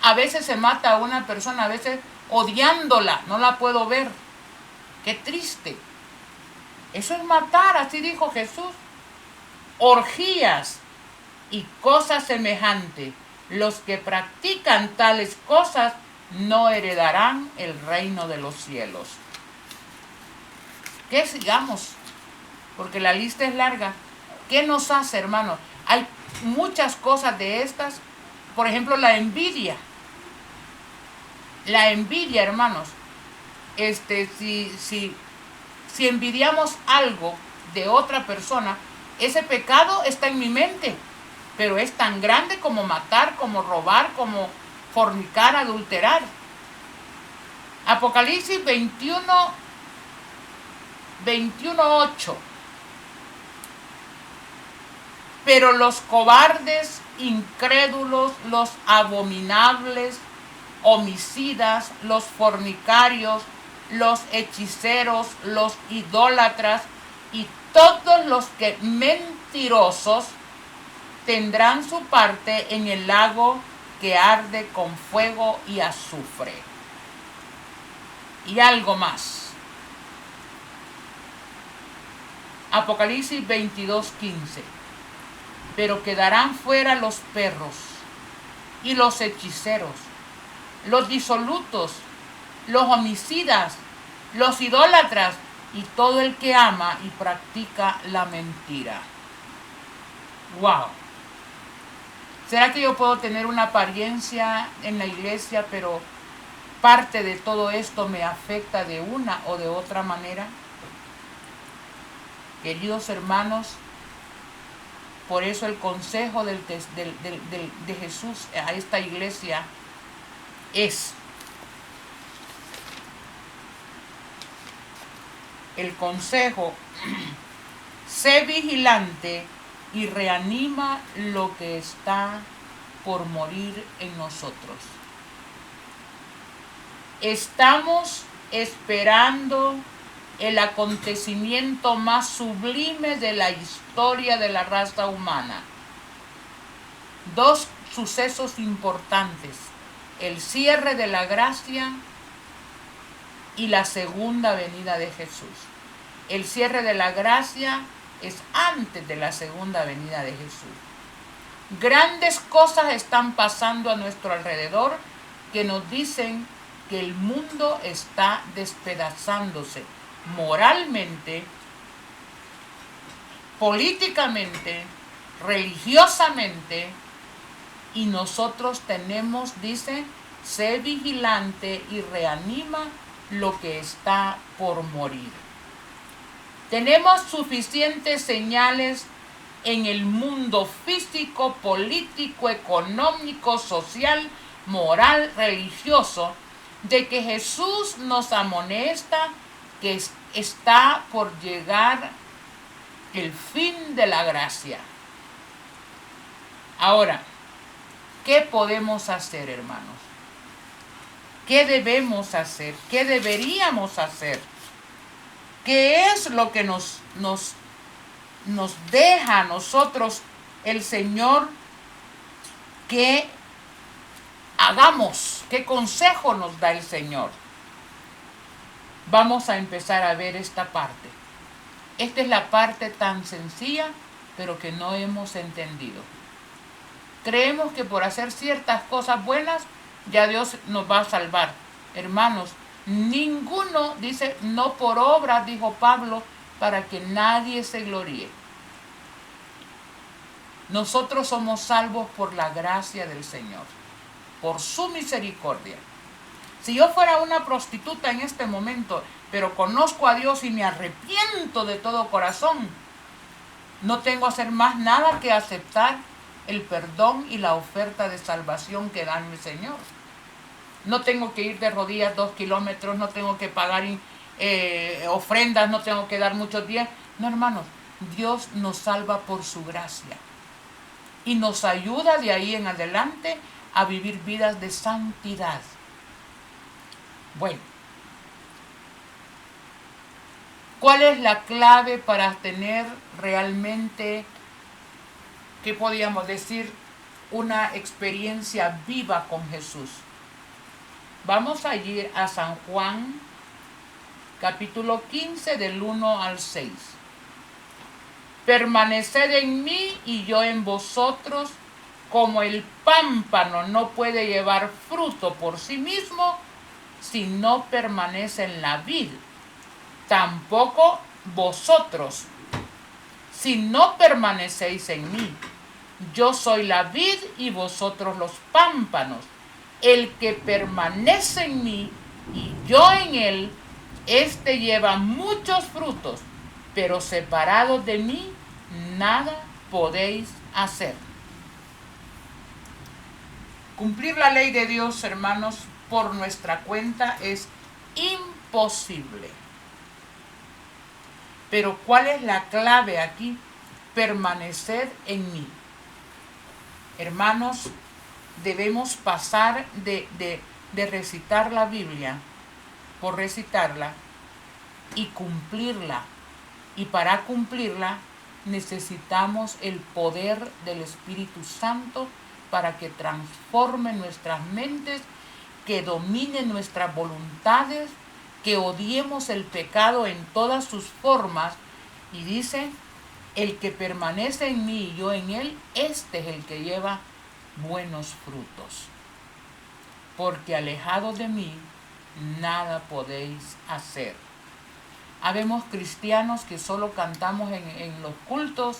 [SPEAKER 1] A veces se mata a una persona, a veces odiándola, no la puedo ver. Qué triste. Eso es matar, así dijo Jesús. Orgías y cosas semejantes. Los que practican tales cosas no heredarán el reino de los cielos. ¿Qué sigamos? Porque la lista es larga. ¿Qué nos hace, hermanos? Hay muchas cosas de estas. Por ejemplo, la envidia. La envidia, hermanos. Si envidiamos algo de otra persona, ese pecado está en mi mente. Pero es tan grande como matar, como robar, como fornicar, adulterar. Apocalipsis 21:8. Pero los cobardes, incrédulos, los abominables, homicidas, los fornicarios, los hechiceros, los idólatras y todos los que mentirosos tendrán su parte en el lago que arde con fuego y azufre. Y algo más. Apocalipsis 22:15. Pero quedarán fuera los perros y los hechiceros, los disolutos, los homicidas, los idólatras y todo el que ama y practica la mentira. ¡Wow! ¿Será que yo puedo tener una apariencia en la iglesia, pero parte de todo esto me afecta de una o de otra manera? Queridos hermanos, por eso el consejo de Jesús a esta iglesia es el consejo: sé vigilante y reanima lo que está por morir en nosotros. Estamos esperando el acontecimiento más sublime de la historia de la raza humana. Dos sucesos importantes: el cierre de la gracia y la segunda venida de Jesús. El cierre de la gracia es antes de la segunda venida de Jesús. Grandes cosas están pasando a nuestro alrededor que nos dicen que el mundo está despedazándose moralmente, políticamente, religiosamente, y nosotros tenemos, dice, sé vigilante y reanima lo que está por morir. Tenemos suficientes señales en el mundo físico, político, económico, social, moral, religioso, de que Jesús nos amonesta que está por llegar el fin de la gracia. Ahora, ¿qué podemos hacer, hermanos? ¿Qué debemos hacer? ¿Qué deberíamos hacer? ¿Qué es lo que nos deja a nosotros el Señor que hagamos? ¿Qué consejo nos da el Señor? Vamos a empezar a ver esta parte. Esta es la parte tan sencilla, pero que no hemos entendido. Creemos que por hacer ciertas cosas buenas, ya Dios nos va a salvar. Hermanos, ninguno, dice, no por obras, dijo Pablo, para que nadie se gloríe. Nosotros somos salvos por la gracia del Señor, por su misericordia. Si yo fuera una prostituta en este momento, pero conozco a Dios y me arrepiento de todo corazón, no tengo que hacer más nada que aceptar el perdón y la oferta de salvación que da mi Señor. No tengo que ir de rodillas 2 kilómetros, no tengo que pagar ofrendas, no tengo que dar muchos días. No, hermanos, Dios nos salva por su gracia y nos ayuda de ahí en adelante a vivir vidas de santidad. Bueno, ¿cuál es la clave para tener realmente, qué podríamos decir, una experiencia viva con Jesús? Vamos a ir a San Juan, capítulo 15, del 1 al 6. Permaneced en mí y yo en vosotros, como el pámpano no puede llevar fruto por sí mismo si no permanece en la vid, tampoco vosotros, si no permanecéis en mí. Yo soy la vid y vosotros los pámpanos. El que permanece en mí y yo en él, éste lleva muchos frutos, pero separados de mí, nada podéis hacer. Cumplir la ley de Dios, hermanos, por nuestra cuenta es imposible. Pero ¿cuál es la clave aquí? Permanecer en mí. Hermanos, debemos pasar de recitar la Biblia por recitarla y cumplirla. Y para cumplirla necesitamos el poder del Espíritu Santo para que transforme nuestras mentes, que domine nuestras voluntades, que odiemos el pecado en todas sus formas. Y dice, el que permanece en mí y yo en él, este es el que lleva buenos frutos. Porque alejado de mí, nada podéis hacer. Habemos cristianos que solo cantamos en los cultos,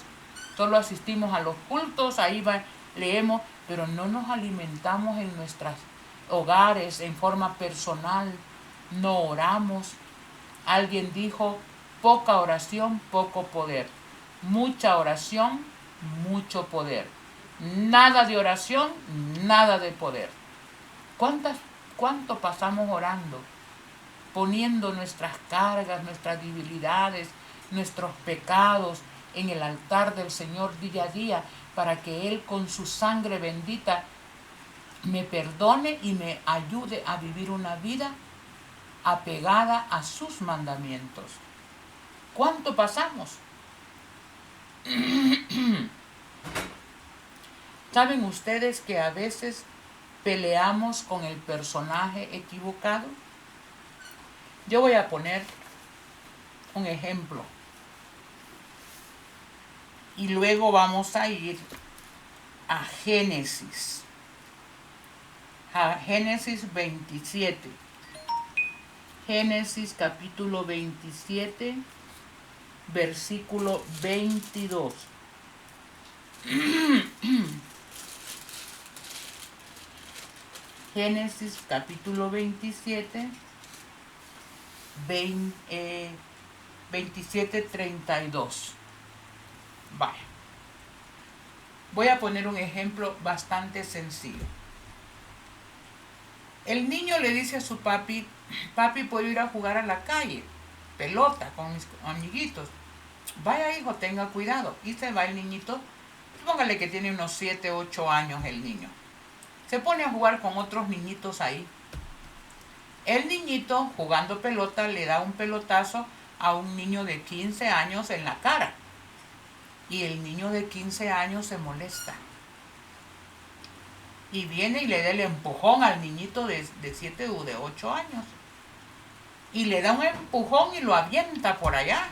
[SPEAKER 1] solo asistimos a los cultos, ahí leemos, pero no nos alimentamos en nuestros hogares en forma personal, no oramos. Alguien dijo, poca oración, poco poder. Mucha oración, mucho poder. Nada de oración, nada de poder. ¿Cuánto pasamos orando? Poniendo nuestras cargas, nuestras debilidades, nuestros pecados en el altar del Señor día a día, para que Él con su sangre bendita me perdone y me ayude a vivir una vida apegada a sus mandamientos. ¿Cuánto pasamos? ¿Saben ustedes que a veces peleamos con el personaje equivocado? Yo voy a poner un ejemplo. Y luego vamos a ir a Génesis. A Génesis 27. Génesis capítulo 27, versículo 22. Génesis capítulo 27, 27:32. Vaya. Voy a poner un ejemplo bastante sencillo. El niño le dice a su papi, papi, ¿puedo ir a jugar a la calle? Pelota con mis amiguitos. Vaya, hijo, tenga cuidado. Y se va el niñito póngale que tiene unos 7, 8 años el niño. Se pone a jugar con otros niñitos ahí. El niñito, jugando pelota, le da un pelotazo a un niño de 15 años en la cara. Y el niño de 15 años se molesta. Y viene y le da el empujón al niñito de 7 o de 8 años. Y le da un empujón y lo avienta por allá.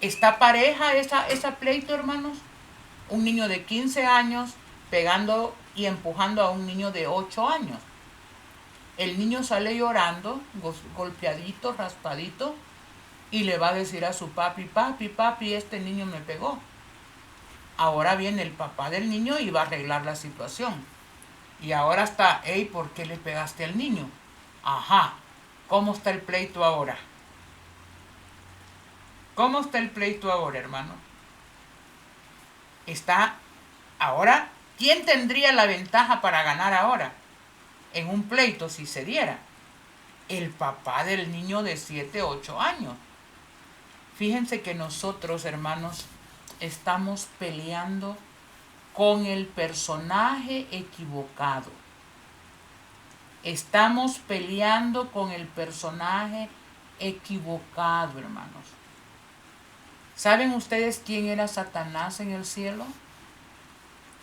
[SPEAKER 1] ¿Está pareja esa pleito, hermanos? Un niño de 15 años pegando y empujando a un niño de 8 años. El niño sale llorando, golpeadito, raspadito, y le va a decir a su papi, papi, este niño me pegó. Ahora viene el papá del niño y va a arreglar la situación. Y ahora está, hey, ¿por qué le pegaste al niño? Ajá, ¿cómo está el pleito ahora? ¿Cómo está el pleito ahora, hermano? Está, ahora, ¿quién tendría la ventaja para ganar ahora? En un pleito, si se diera. El papá del niño de 7, 8 años. Fíjense que nosotros, hermanos, estamos peleando con el personaje equivocado. Estamos peleando con el personaje equivocado, hermanos. ¿Saben ustedes quién era Satanás en el cielo?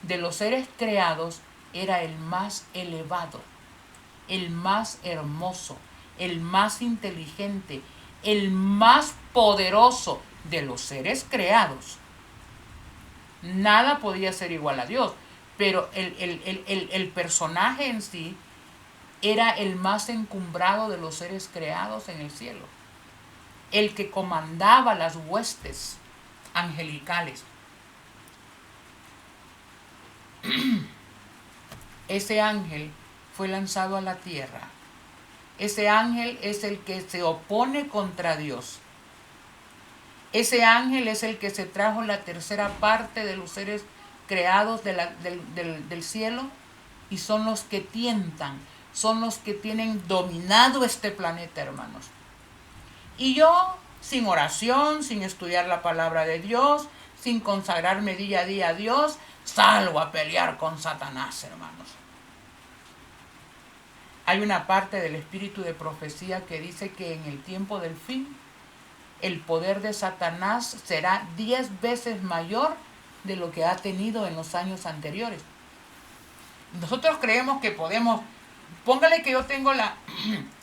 [SPEAKER 1] De los seres creados era el más elevado, el más hermoso, el más inteligente, el más poderoso de los seres creados. Nada podía ser igual a Dios, pero el personaje en sí era el más encumbrado de los seres creados en el cielo. El que comandaba las huestes angelicales. Ese ángel fue lanzado a la tierra. Ese ángel es el que se opone contra Dios. Ese ángel es el que se trajo la tercera parte de los seres creados del cielo y son los que tientan, son los que tienen dominado este planeta, hermanos. Y yo, sin oración, sin estudiar la palabra de Dios, sin consagrarme día a día a Dios, salgo a pelear con Satanás, hermanos. Hay una parte del espíritu de profecía que dice que en el tiempo del fin, el poder de Satanás será 10 veces mayor de lo que ha tenido en los años anteriores. Nosotros creemos que podemos, póngale que yo tengo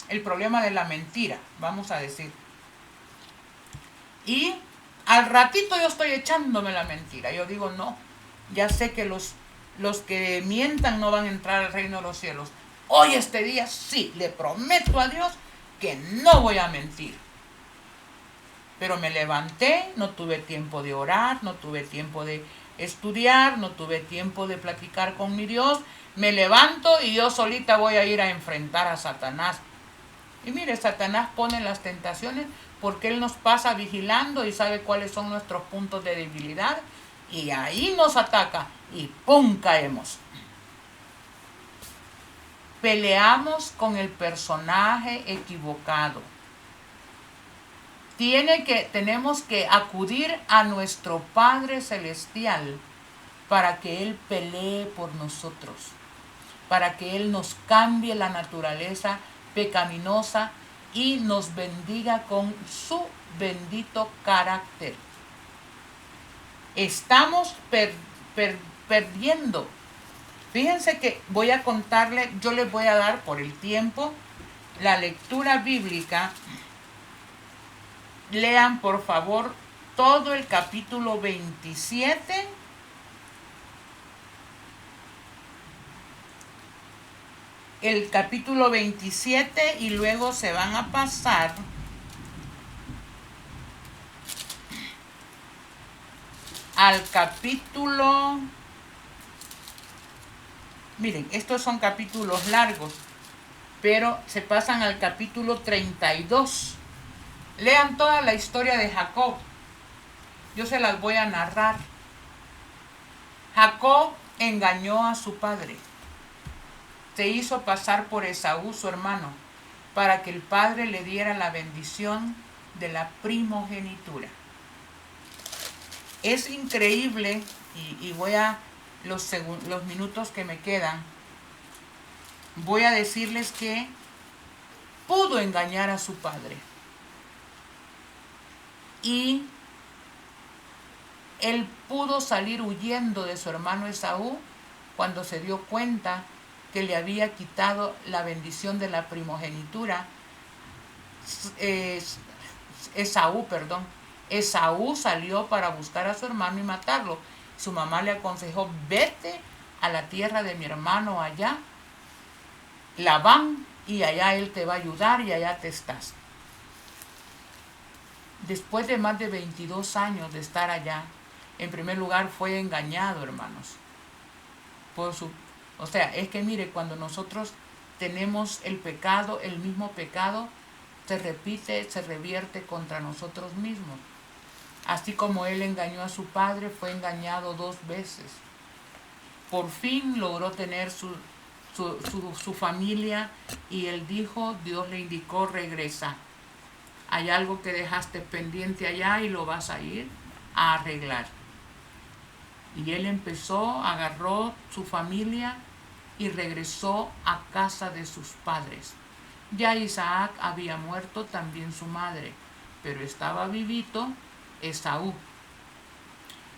[SPEAKER 1] el problema de la mentira, vamos a decir. Y al ratito yo estoy echándome la mentira. Yo digo, no, ya sé que los que mientan no van a entrar al reino de los cielos. Hoy este día sí, le prometo a Dios que no voy a mentir. Pero me levanté, no tuve tiempo de orar, no tuve tiempo de estudiar, no tuve tiempo de platicar con mi Dios. Me levanto y yo solita voy a ir a enfrentar a Satanás. Y mire, Satanás pone las tentaciones porque Él nos pasa vigilando y sabe cuáles son nuestros puntos de debilidad. Y ahí nos ataca y ¡pum! Caemos. Peleamos con el personaje equivocado. Tenemos que acudir a nuestro Padre Celestial para que Él pelee por nosotros, para que Él nos cambie la naturaleza pecaminosa y nos bendiga con su bendito carácter. Estamos perdiendo. Fíjense que voy a contarle, yo les voy a dar por el tiempo la lectura bíblica. Lean por favor todo el capítulo 27. El capítulo 27 y luego se van a pasar al capítulo... Miren, estos son capítulos largos, pero se pasan al capítulo 32. Lean toda la historia de Jacob. Yo se las voy a narrar. Jacob engañó a su padre. Se hizo pasar por Esaú, su hermano, para que el padre le diera la bendición de la primogenitura. Es increíble, y voy a los minutos que me quedan, voy a decirles que pudo engañar a su padre. Y él pudo salir huyendo de su hermano Esaú cuando se dio cuenta que le había quitado la bendición de la primogenitura. Esaú salió para buscar a su hermano y matarlo. Su mamá le aconsejó: vete a la tierra de mi hermano allá, Labán, y allá él te va a ayudar y allá te estás. Después de más de 22 años de estar allá, en primer lugar fue engañado, hermanos. O sea, es que mire, cuando nosotros tenemos el pecado, el mismo pecado se repite, se revierte contra nosotros mismos. Así como él engañó a su padre, fue engañado 2 veces. Por fin logró tener su familia, y él dijo, Dios le indicó: regresa. Hay algo que dejaste pendiente allá y lo vas a ir a arreglar. Y él agarró su familia y regresó a casa de sus padres. Ya Isaac había muerto, también su madre, pero estaba vivito Esaú.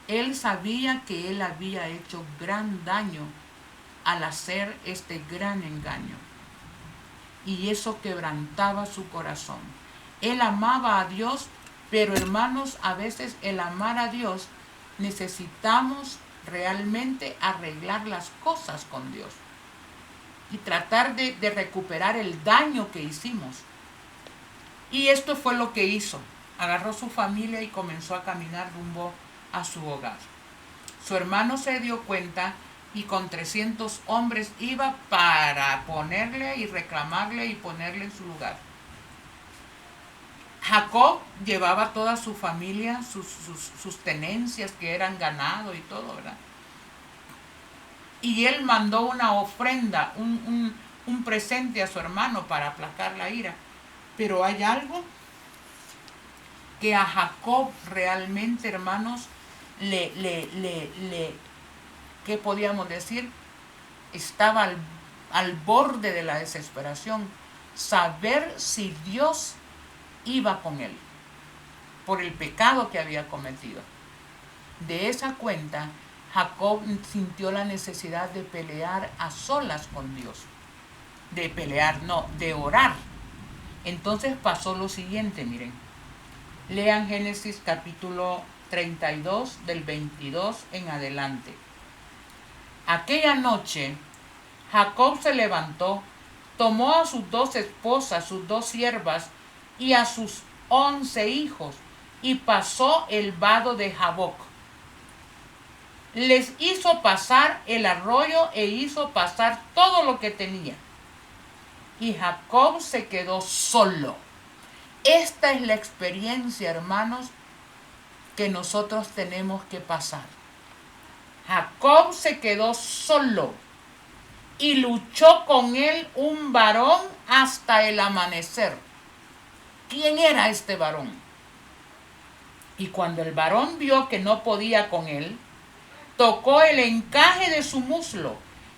[SPEAKER 1] Él sabía que él había hecho gran daño al hacer este gran engaño, y eso quebrantaba su corazón. Él amaba a Dios, pero hermanos, a veces el amar a Dios necesitamos realmente arreglar las cosas con Dios y tratar de recuperar el daño que hicimos. Y esto fue lo que hizo. Agarró su familia y comenzó a caminar rumbo a su hogar. Su hermano se dio cuenta y con 300 hombres iba para ponerle y reclamarle y ponerle en su lugar. Jacob llevaba toda su familia, sus tenencias, que eran ganado y todo, ¿verdad? Y él mandó una ofrenda, un presente a su hermano para aplacar la ira. Pero hay algo que a Jacob realmente, hermanos, ¿qué podíamos decir? Estaba al borde de la desesperación. Saber si Dios iba con él por el pecado que había cometido. De esa cuenta, Jacob sintió la necesidad de pelear a solas con Dios. De orar. Entonces pasó lo siguiente, miren. Lean Génesis capítulo 32 del 22 en adelante. Aquella noche, Jacob se levantó, tomó a sus 2 esposas, sus 2 siervas y a sus 11 hijos, y pasó el vado de Jaboc. Les hizo pasar el arroyo e hizo pasar todo lo que tenía. Y Jacob se quedó solo. Esta es la experiencia, hermanos, que nosotros tenemos que pasar. Jacob se quedó solo y luchó con él un varón hasta el amanecer. ¿Quién era este varón? Y cuando el varón vio que no podía con él, tocó el encaje de su muslo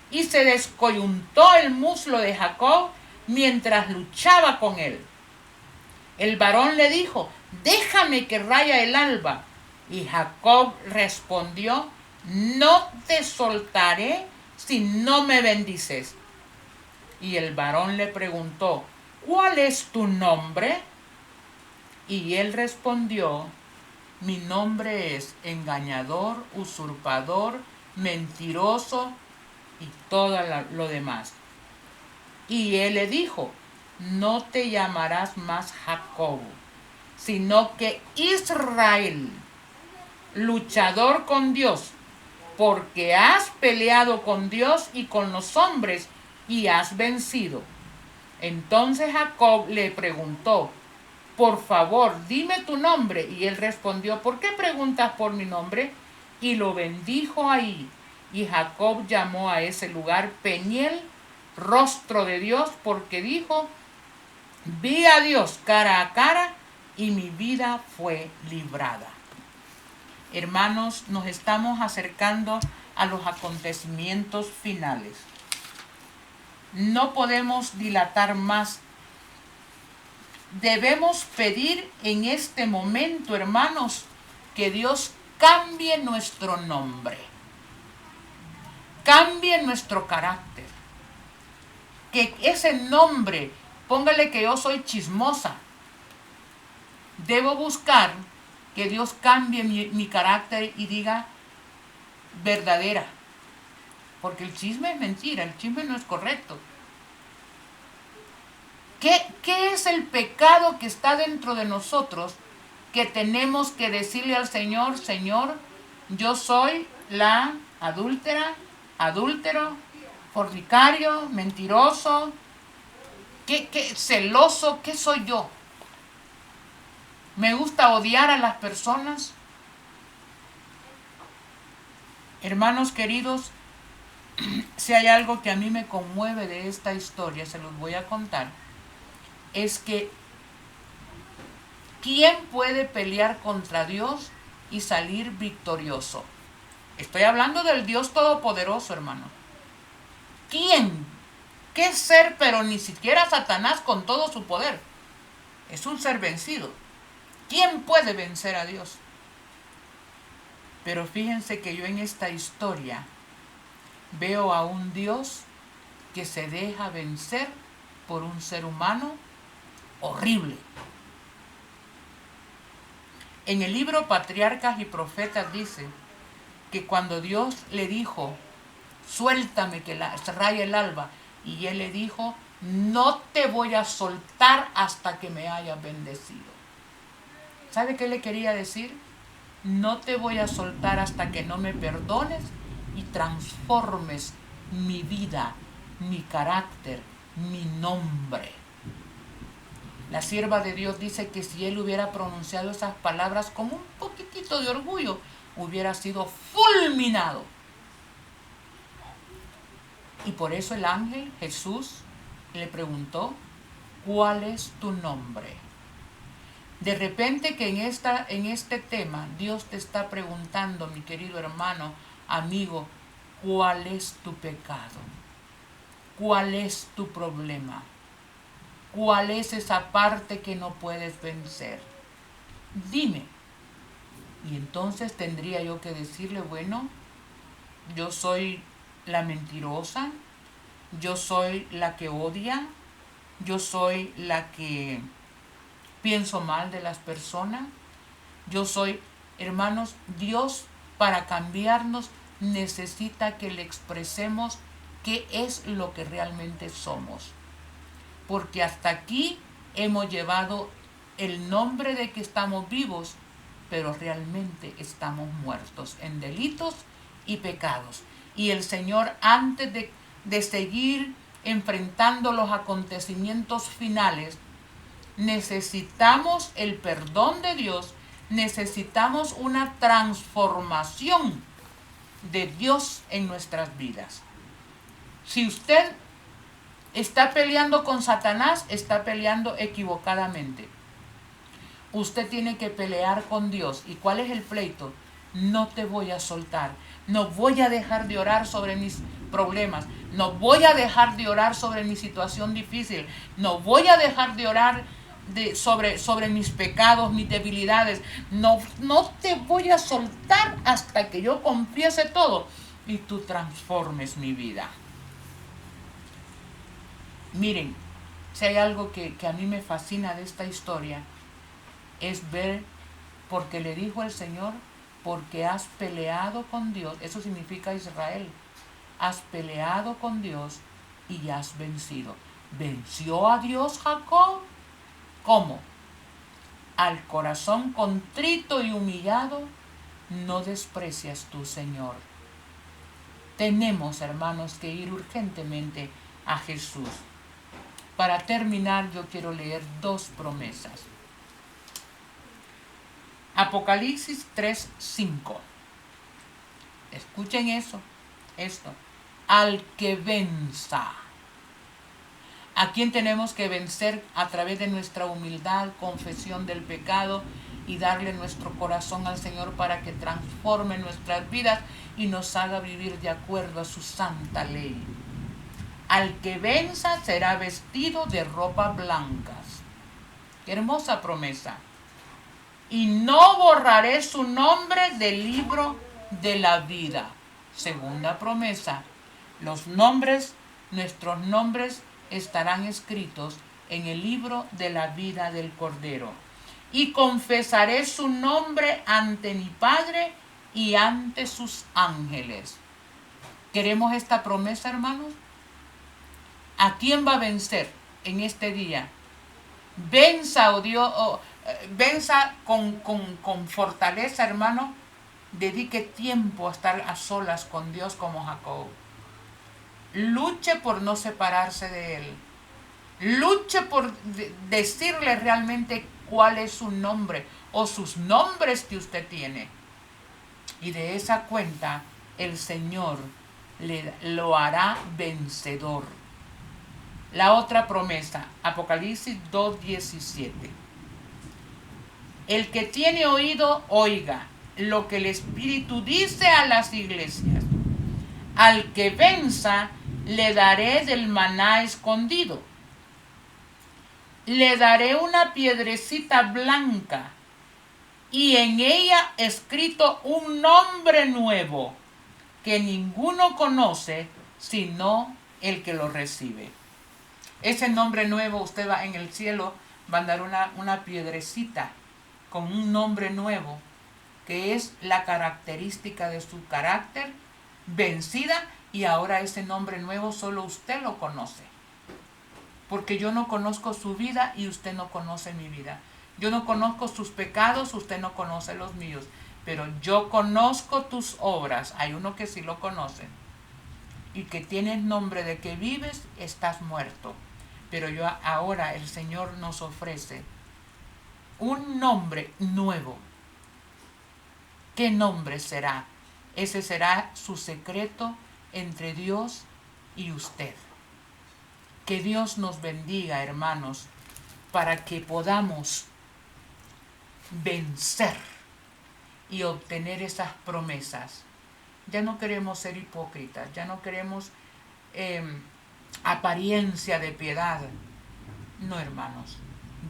[SPEAKER 1] y se descoyuntó el muslo de Jacob mientras luchaba con él. El varón le dijo: déjame que raya el alba. Y Jacob respondió: no te soltaré si no me bendices. Y el varón le preguntó: ¿cuál es tu nombre? Y él respondió: mi nombre es engañador, usurpador, mentiroso y todo lo demás. Y él le dijo: no te llamarás más Jacob, sino que Israel, luchador con Dios, porque has peleado con Dios y con los hombres y has vencido. Entonces Jacob le preguntó: por favor, dime tu nombre. Y él respondió: ¿por qué preguntas por mi nombre? Y lo bendijo ahí. Y Jacob llamó a ese lugar Peniel, rostro de Dios, porque dijo: vi a Dios cara a cara y mi vida fue librada. Hermanos, nos estamos acercando a los acontecimientos finales. No podemos dilatar más. Debemos pedir en este momento, hermanos, que Dios cambie nuestro nombre, cambie nuestro carácter. Que ese nombre, póngale que yo soy chismosa. Debo buscar que Dios cambie mi carácter y diga verdadera. Porque el chisme es mentira, el chisme no es correcto. ¿Qué es el pecado que está dentro de nosotros que tenemos que decirle al Señor, Señor, yo soy la adúltera, adúltero, fornicario, mentiroso, ¿qué celoso? ¿Qué soy yo? ¿Me gusta odiar a las personas? Hermanos queridos, si hay algo que a mí me conmueve de esta historia, se los voy a contar, es que ¿quién puede pelear contra Dios y salir victorioso? Estoy hablando del Dios Todopoderoso, hermano. ¿Quién? ¿Qué ser? Pero ni siquiera Satanás con todo su poder. Es un ser vencido. ¿Quién puede vencer a Dios? Pero fíjense que yo en esta historia veo a un Dios que se deja vencer por un ser humano horrible. En el libro Patriarcas y Profetas dice que cuando Dios le dijo, suéltame que se raya el alba, y él le dijo, no te voy a soltar hasta que me hayas bendecido. ¿Sabe qué le quería decir? No te voy a soltar hasta que no me perdones y transformes mi vida, mi carácter, mi nombre. La sierva de Dios dice que si él hubiera pronunciado esas palabras con un poquitito de orgullo, hubiera sido fulminado. Y por eso el ángel Jesús le preguntó, ¿cuál es tu nombre? De repente que en este tema Dios te está preguntando, mi querido hermano, amigo, ¿cuál es tu pecado? ¿Cuál es tu problema? ¿Cuál es esa parte que no puedes vencer? Dime. Y entonces tendría yo que decirle, bueno, yo soy la mentirosa, yo soy la que odia, yo soy la que pienso mal de las personas, yo soy, hermanos, Dios para cambiarnos necesita que le expresemos qué es lo que realmente somos. Porque hasta aquí hemos llevado el nombre de que estamos vivos, pero realmente estamos muertos en delitos y pecados. Y el Señor, antes de seguir enfrentando los acontecimientos finales, necesitamos el perdón de Dios, necesitamos una transformación de Dios en nuestras vidas. Si usted está peleando con Satanás, está peleando equivocadamente. Usted tiene que pelear con Dios. ¿Y cuál es el pleito? No te voy a soltar. No voy a dejar de orar sobre mis problemas. No voy a dejar de orar sobre mi situación difícil. No voy a dejar de orar sobre mis pecados, mis debilidades. No te voy a soltar hasta que yo confiese todo y tú transformes mi vida. Miren, si hay algo que a mí me fascina de esta historia, es ver, porque le dijo el Señor, porque has peleado con Dios, eso significa Israel, has peleado con Dios y has vencido. ¿Venció a Dios Jacob? ¿Cómo? Al corazón contrito y humillado, no desprecias tú, Señor. Tenemos, hermanos, que ir urgentemente a Jesús. Para terminar, yo quiero leer 2 promesas. Apocalipsis 3:5. Escuchen esto. Al que venza. ¿A quién tenemos que vencer? A través de nuestra humildad, confesión del pecado, y darle nuestro corazón al Señor para que transforme nuestras vidas y nos haga vivir de acuerdo a su santa ley. Al que venza será vestido de ropas blancas. Qué hermosa promesa. Y no borraré su nombre del libro de la vida. Segunda promesa. Nuestros nombres estarán escritos en el libro de la vida del Cordero. Y confesaré su nombre ante mi Padre y ante sus ángeles. ¿Queremos esta promesa, hermanos? ¿A quién va a vencer en este día? Venza, oh Dios, venza con fortaleza, hermano. Dedique tiempo a estar a solas con Dios como Jacob. Luche por no separarse de Él. Luche por decirle realmente cuál es su nombre o sus nombres que usted tiene. Y de esa cuenta el Señor lo hará vencedor. La otra promesa, Apocalipsis 2:17. El que tiene oído, oiga lo que el Espíritu dice a las iglesias. Al que venza, le daré del maná escondido. Le daré una piedrecita blanca y en ella escrito un nombre nuevo que ninguno conoce sino el que lo recibe. Ese nombre nuevo, usted va en el cielo, va a dar una piedrecita con un nombre nuevo, que es la característica de su carácter, vencida, y ahora ese nombre nuevo solo usted lo conoce. Porque yo no conozco su vida y usted no conoce mi vida. Yo no conozco sus pecados, usted no conoce los míos. Pero yo conozco tus obras. Hay uno que sí lo conoce. Y que tienes nombre de que vives, estás muerto. Pero ahora el Señor nos ofrece un nombre nuevo. ¿Qué nombre será? Ese será su secreto entre Dios y usted. Que Dios nos bendiga, hermanos, para que podamos vencer y obtener esas promesas. Ya no queremos ser hipócritas, ya no queremos apariencia de piedad. No, hermanos,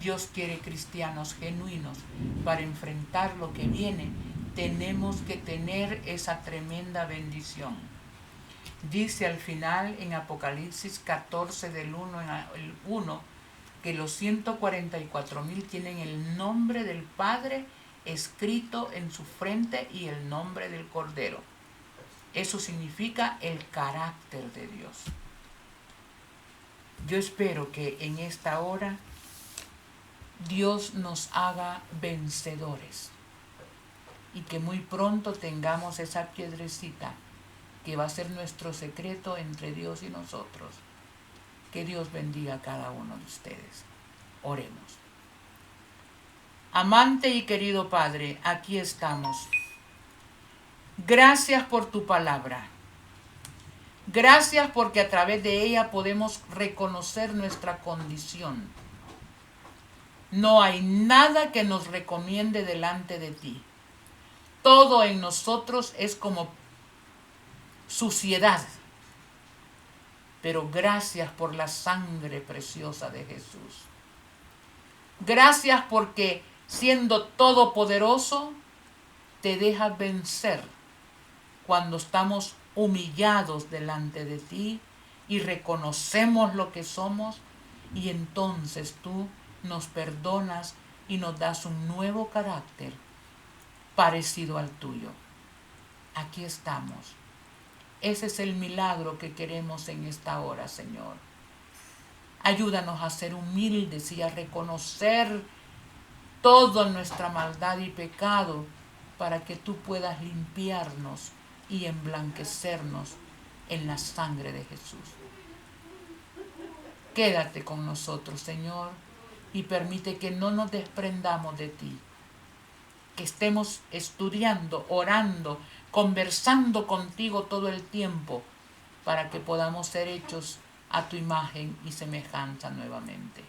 [SPEAKER 1] Dios quiere cristianos genuinos. Para enfrentar lo que viene, tenemos que tener esa tremenda bendición. Dice al final en Apocalipsis 14 del 1 al 1 que los 144,000 tienen el nombre del Padre escrito en su frente y el nombre del Cordero. Eso significa el carácter de Dios. Yo espero que en esta hora Dios nos haga vencedores y que muy pronto tengamos esa piedrecita que va a ser nuestro secreto entre Dios y nosotros. Que Dios bendiga a cada uno de ustedes. Oremos. Amante y querido Padre, aquí estamos. Gracias por tu palabra. Gracias porque a través de ella podemos reconocer nuestra condición. No hay nada que nos recomiende delante de ti. Todo en nosotros es como suciedad. Pero gracias por la sangre preciosa de Jesús. Gracias porque siendo todopoderoso, te dejas vencer cuando estamos humillados delante de ti y reconocemos lo que somos, y entonces tú nos perdonas y nos das un nuevo carácter parecido al tuyo. Aquí estamos. Ese es el milagro que queremos en esta hora, Señor. Ayúdanos a ser humildes y a reconocer toda nuestra maldad y pecado para que tú puedas limpiarnos y emblanquecernos en la sangre de Jesús. Quédate con nosotros, Señor, y permite que no nos desprendamos de ti, que estemos estudiando, orando, conversando contigo todo el tiempo para que podamos ser hechos a tu imagen y semejanza nuevamente.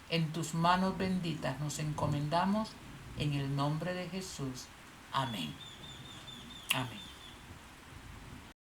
[SPEAKER 1] En tus manos benditas nos encomendamos en el nombre de Jesús. Amén. Amén.